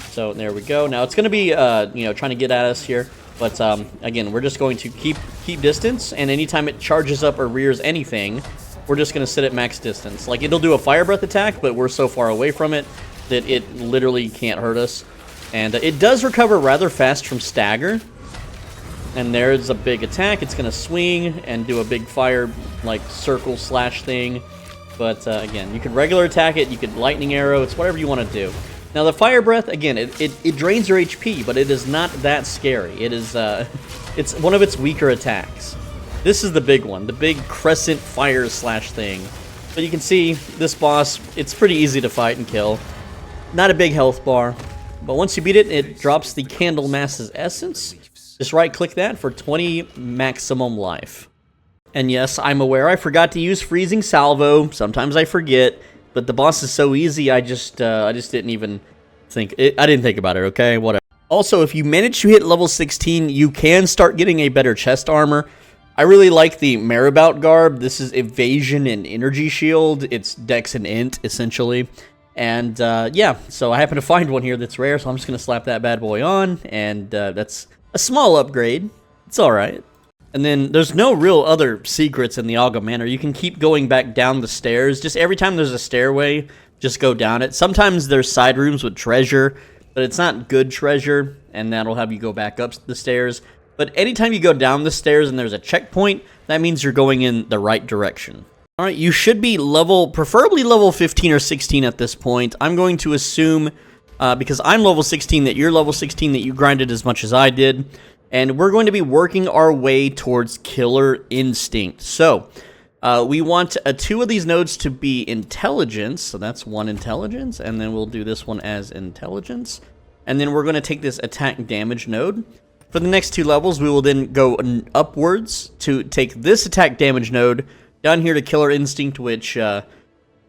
So there we go. Now it's going to be, trying to get at us here. But again, we're just going to keep distance. And anytime it charges up or rears anything, we're just going to sit at max distance. Like, it'll do a fire breath attack, but we're so far away from it that it literally can't hurt us. And it does recover rather fast from stagger. And there's a big attack. It's going to swing and do a big fire, like, circle slash thing. But, again, you can regular attack it. You can lightning arrow. It's whatever you want to do. Now, the fire breath, again, it drains your HP, but it is not that scary. It is, it's one of its weaker attacks. This is the big one. The big crescent fire slash thing. But you can see, this boss, it's pretty easy to fight and kill. Not a big health bar. But once you beat it, it drops the Candle Mass's essence. Just right-click that for 20 maximum life. And yes, I'm aware I forgot to use Freezing Salvo. Sometimes I forget, but the boss is so easy, I just didn't even think... I didn't think about it, okay? Whatever. Also, if you manage to hit level 16, you can start getting a better chest armor. I really like the Marabout garb. This is evasion and energy shield. It's dex and int, essentially. And, yeah, so I happen to find one here that's rare, so I'm just going to slap that bad boy on, and that's... a small upgrade. It's alright. And then there's no real other secrets in the Aga Manor. You can keep going back down the stairs. Just every time there's a stairway, just go down it. Sometimes there's side rooms with treasure, but it's not good treasure, and that'll have you go back up the stairs. But anytime you go down the stairs and there's a checkpoint, that means you're going in the right direction. Alright, you should be preferably level 15 or 16 at this point. I'm going to assume... because I'm level 16, that you're level 16, that you grinded as much as I did. And we're going to be working our way towards Killer Instinct. So, we want 2 of these nodes to be Intelligence. So that's 1 Intelligence. And then we'll do this one as Intelligence. And then we're going to take this Attack Damage node. For the next 2 levels, we will then go upwards to take this Attack Damage node down here to Killer Instinct, which...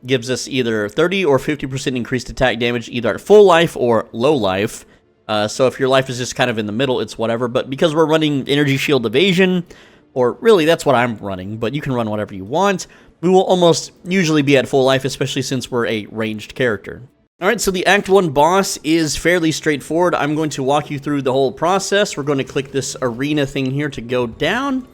gives us either 30 or 50% increased attack damage, either at full life or low life. So if your life is just kind of in the middle, it's whatever. But because we're running Energy Shield Evasion, or really that's what I'm running, but you can run whatever you want, we will almost usually be at full life, especially since we're a ranged character. Alright, so the Act 1 boss is fairly straightforward. I'm going to walk you through the whole process. We're going to click this arena thing here to go down.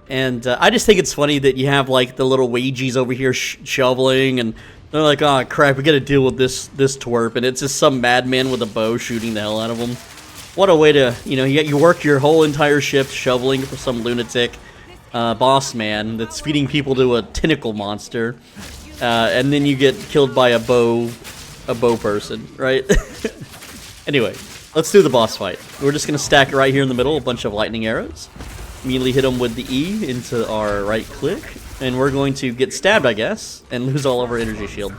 And I just think it's funny that you have, like, the little Ouijies over here shoveling, and they're like, oh, crap, we gotta deal with this twerp, and it's just some madman with a bow shooting the hell out of them. What a way to, you work your whole entire shift shoveling for some lunatic boss man that's feeding people to a tentacle monster, and then you get killed by a bow person, right? Anyway, let's do the boss fight. We're just gonna stack it right here in the middle, a bunch of lightning arrows. Immediately hit him with the E into our right click, and we're going to get stabbed, I guess, and lose all of our energy shield.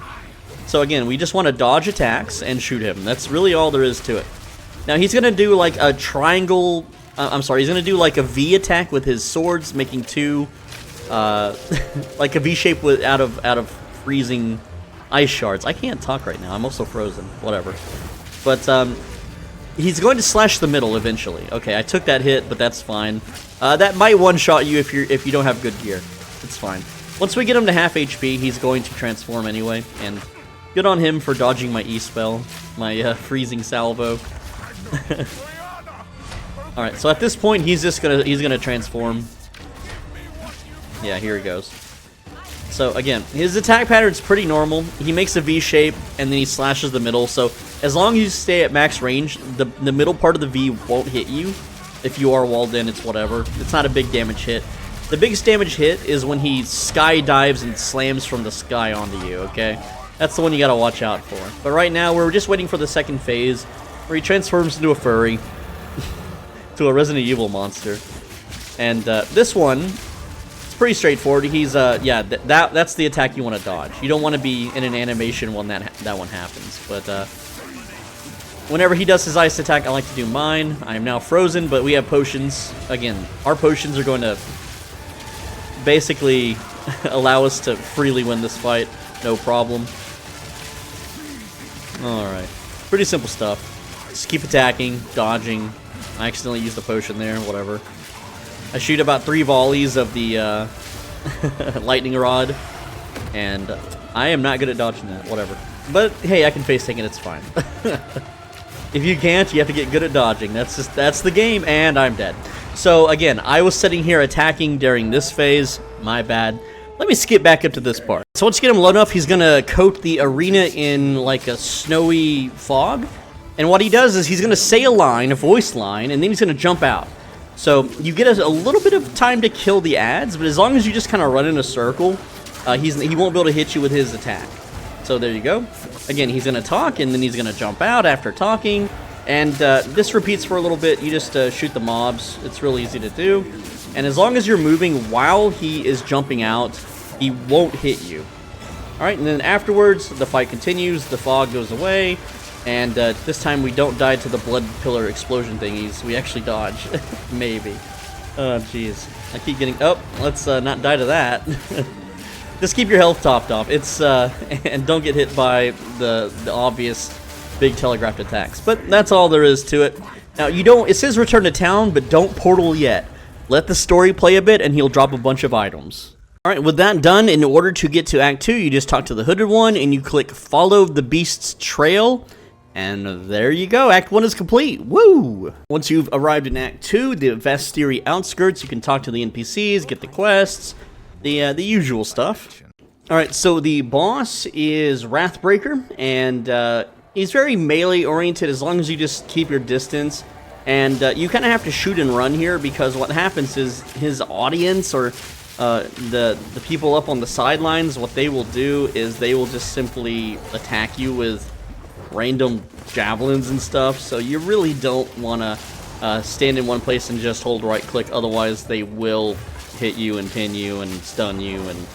So again, we just want to dodge attacks and shoot him. That's really all there is to it. Now he's going to do like a triangle, he's going to do like a V attack with his swords, making 2, like a V shape out of freezing ice shards. I can't talk right now, I'm also frozen, whatever. But he's going to slash the middle eventually. Okay, I took that hit, but that's fine. That might one-shot you if you don't have good gear. It's fine. Once we get him to half HP, he's going to transform anyway, and good on him for dodging my E-spell, my freezing salvo. All right, so at this point, he's gonna transform. Yeah, here he goes. So again, his attack pattern's pretty normal. He makes a V shape and then he slashes the middle. So as long as you stay at max range, the middle part of the V won't hit you. If you are walled in, it's whatever. It's not a big damage hit. The biggest damage hit is when he sky dives and slams from the sky onto you, okay? That's the one you gotta watch out for. But right now, we're just waiting for the second phase, where he transforms into a furry. To a Resident Evil monster. And this one... pretty straightforward. He's yeah, that's the attack you want to dodge. You don't want to be in an animation when that one happens. But whenever he does his ice attack, I like to do mine. I am now frozen, but we have potions. Again, our potions are going to basically allow us to freely win this fight, no problem. All right, pretty simple stuff. Just keep attacking, dodging. I accidentally used the potion there. Whatever. I shoot about 3 volleys of the lightning rod, and I am not good at dodging that, whatever. But hey, I can face tank it, it's fine. If you can't, you have to get good at dodging. That's the game, and I'm dead. So again, I was sitting here attacking during this phase, my bad. Let me skip back up to this part. So once you get him low enough, he's gonna coat the arena in like a snowy fog, and what he does is he's gonna say a line, a voice line, and then he's gonna jump out. So you get a little bit of time to kill the ads, but as long as you just kind of run in a circle, he won't be able to hit you with his attack. So there you go. Again, he's going to talk, and then he's going to jump out after talking. And this repeats for a little bit. You just shoot the mobs. It's real easy to do. And as long as you're moving while he is jumping out, he won't hit you. Alright, and then afterwards, the fight continues. The fog goes away. And this time we don't die to the blood pillar explosion thingies. We actually dodge. Maybe. Oh, jeez. I keep getting... Oh, let's not die to that. Just keep your health topped off. It's and don't get hit by the obvious big telegraphed attacks. But that's all there is to it. Now, you don't... It says return to town, but don't portal yet. Let the story play a bit, and he'll drop a bunch of items. Alright, with that done, in order to get to Act 2, you just talk to the hooded one, and you click Follow the Beast's Trail. And there you go, Act 1 is complete, woo! Once you've arrived in Act 2, the Vestiri outskirts, you can talk to the NPCs, get the quests, the usual stuff. Alright, so the boss is Wrathbreaker, and he's very melee-oriented as long as you just keep your distance. And you kind of have to shoot and run here, because what happens is his audience, or the people up on the sidelines, what they will do is they will just simply attack you with random javelins and stuff, so you really don't want to stand in one place and just hold right click, otherwise they will hit you and pin you and stun you. And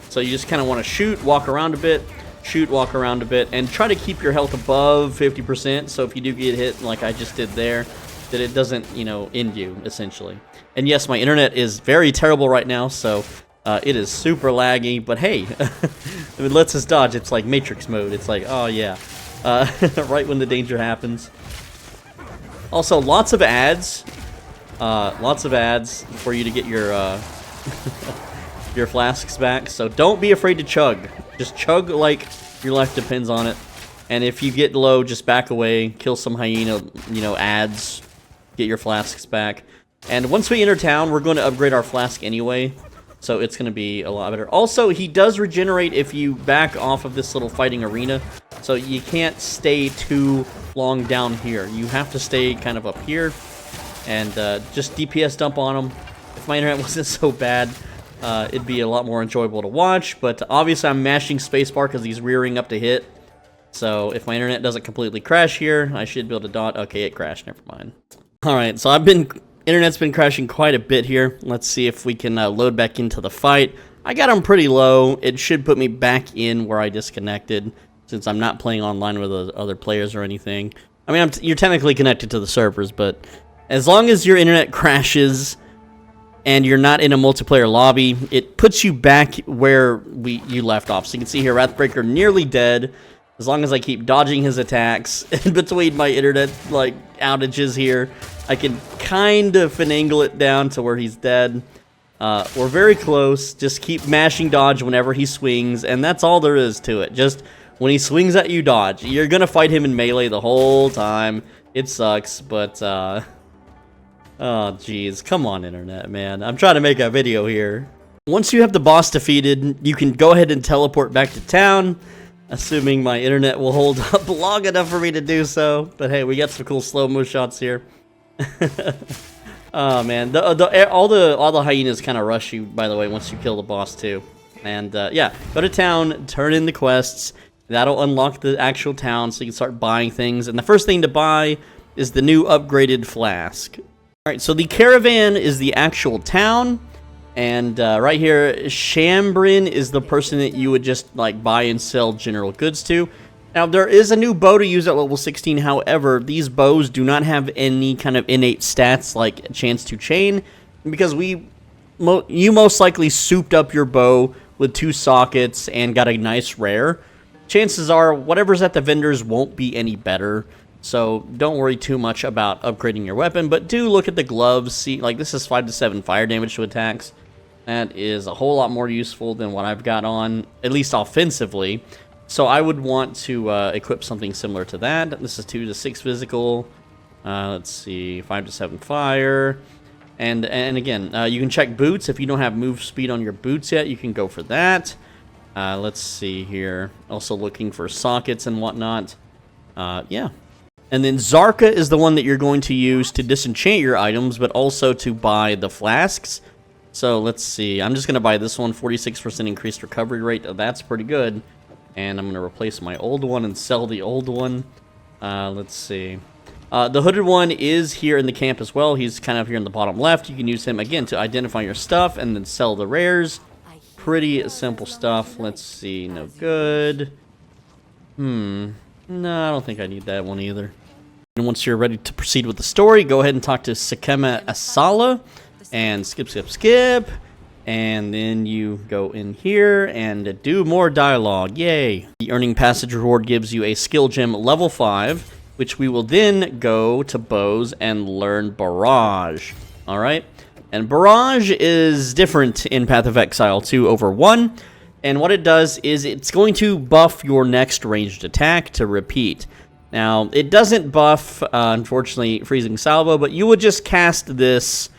so you just kind of want to shoot, walk around a bit, shoot, walk around a bit, and try to keep your health above 50%, so if you do get hit like I just did there, that it doesn't, you know, end you, essentially. And yes, my internet is very terrible right now, so it is super laggy, but hey, it lets us dodge. It's like Matrix mode. It's like, oh yeah. Right when the danger happens. Also, lots of ads for you to get your your flasks back. So don't be afraid to chug. Just chug like your life depends on it. And if you get low, just back away, kill some hyena, you know, ads, get your flasks back. And once we enter town, we're going to upgrade our flask anyway, so it's going to be a lot better. Also, he does regenerate if you back off of this little fighting arena. So you can't stay too long down here. You have to stay kind of up here and just DPS dump on him. If my internet wasn't so bad, it'd be a lot more enjoyable to watch. But obviously I'm mashing spacebar because he's rearing up to hit. So if my internet doesn't completely crash here, I should be able to dot. Okay, it crashed. Never mind. Alright, so internet's been crashing quite a bit here. Let's see if we can load back into the fight. I got him pretty low. It should put me back in where I disconnected, since I'm not playing online with other players or anything. I mean, you're technically connected to the servers, but as long as your internet crashes and you're not in a multiplayer lobby, it puts you back where you left off. So you can see here, Wrathbreaker nearly dead. As long as I keep dodging his attacks in between my internet like outages here, I can kind of finagle it down to where he's dead. We're very close. Just keep mashing dodge whenever he swings, and that's all there is to it. Just when he swings at you, dodge. You're gonna fight him in melee the whole time. It sucks, but oh jeez, come on internet, man. I'm trying to make a video here. Once you have the boss defeated, you can go ahead and teleport back to town, assuming my internet will hold up long enough for me to do so. But hey, we got some cool slow-mo shots here. Oh man, all the hyenas kind of rush you, by the way, once you kill the boss too. And yeah, go to town, turn in the quests. That'll unlock the actual town, so you can start buying things. And the first thing to buy is the new upgraded flask. All right, so the caravan is the actual town. And right here, Shambrin is the person that you would just like buy and sell general goods to. Now, there is a new bow to use at level 16. However, these bows do not have any kind of innate stats like chance to chain, because you most likely souped up your bow with 2 sockets and got a nice rare. Chances are whatever's at the vendors won't be any better, so don't worry too much about upgrading your weapon, but do look at the gloves. See, like, this is 5 to 7 fire damage to attacks. That is a whole lot more useful than what I've got on, at least offensively. So I would want to equip something similar to that. This is 2 to 6 physical. Let's see, 5 to 7 fire. And again, you can check boots. If you don't have move speed on your boots yet, you can go for that. Let's see here. Also looking for sockets and whatnot. Yeah. And then Zarka is the one that you're going to use to disenchant your items, but also to buy the flasks. So let's see. I'm just going to buy this one, 46% increased recovery rate. That's pretty good. And I'm going to replace my old one and sell the old one. Let's see. The hooded one is here in the camp as well. He's kind of here in the bottom left. You can use him, again, to identify your stuff and then sell the rares. Pretty simple stuff. Let's see. No good. No, I don't think I need that one either. And once you're ready to proceed with the story, go ahead and talk to Sakema Asala. And skip. And then you go in here and do more dialogue. Yay. The Earning Passage reward gives you a skill gem level 5, which we will then go to bows and learn Barrage. Alright? And Barrage is different in Path of Exile 2 over 1. And what it does is it's going to buff your next ranged attack to repeat. Now, it doesn't buff, unfortunately, Freezing Salvo, but you would just cast this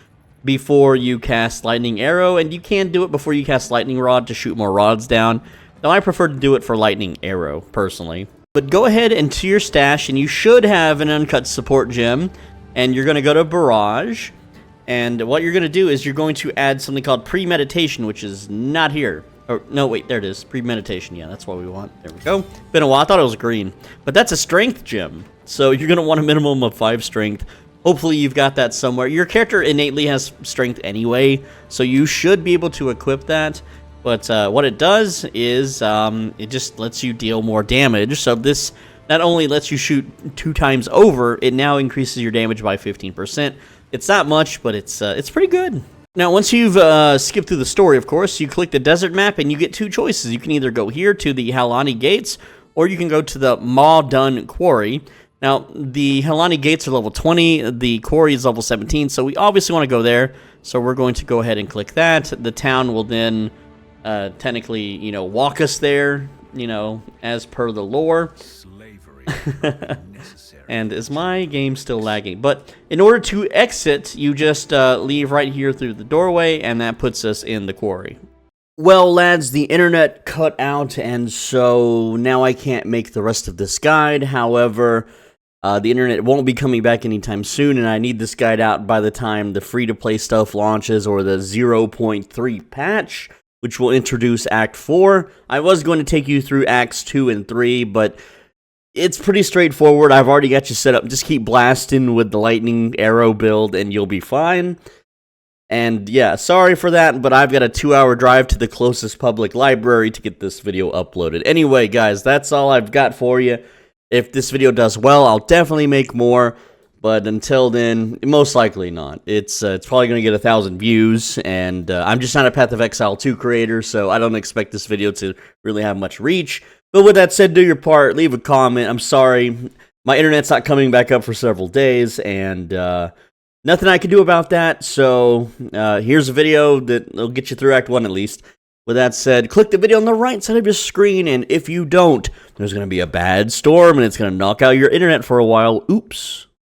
before you cast Lightning Arrow, and you can do it before you cast Lightning Rod to shoot more rods down. Though I prefer to do it for Lightning Arrow, personally. But go ahead into your stash, and you should have an uncut support gem, and you're going to go to Barrage, and what you're going to do is you're going to add something called Premeditation, which is not here. Or, no, wait, there it is. Premeditation, yeah, that's what we want. There we go. Been a while, I thought it was green. But that's a Strength gem, so you're going to want a minimum of 5 Strength. Hopefully you've got that somewhere. Your character innately has strength anyway, so you should be able to equip that. But what it does is it just lets you deal more damage. So this not only lets you shoot 2 times over, it now increases your damage by 15%. It's not much, but it's pretty good. Now, once you've skipped through the story, of course, you click the desert map and you get 2 choices. You can either go here to the Halani Gates, or you can go to the Maudun Quarry. Now, the Halani Gates are level 20, the quarry is level 17, so we obviously want to go there. So we're going to go ahead and click that. The town will then technically, you know, walk us there, you know, as per the lore. Slavery necessary. And is my game still lagging? But in order to exit, you just leave right here through the doorway, and that puts us in the quarry. Well, lads, the internet cut out, and so now I can't make the rest of this guide. However, the internet won't be coming back anytime soon, and I need this guide out by the time the free-to-play stuff launches, or the 0.3 patch, which will introduce Act 4. I was going to take you through Acts 2 and 3, but it's pretty straightforward. I've already got you set up. Just keep blasting with the Lightning Arrow build, and you'll be fine. And yeah, sorry for that, but I've got a 2-hour drive to the closest public library to get this video uploaded. Anyway, guys, that's all I've got for you. If this video does well, I'll definitely make more, but until then, most likely not. It's probably going to get 1,000 views, and I'm just not a Path of Exile 2 creator, so I don't expect this video to really have much reach. But with that said, do your part, leave a comment. I'm sorry, my internet's not coming back up for several days, and nothing I can do about that, so here's a video that'll get you through Act 1 at least. With that said, click the video on the right side of your screen, and if you don't, there's going to be a bad storm, and it's going to knock out your internet for a while. Oops.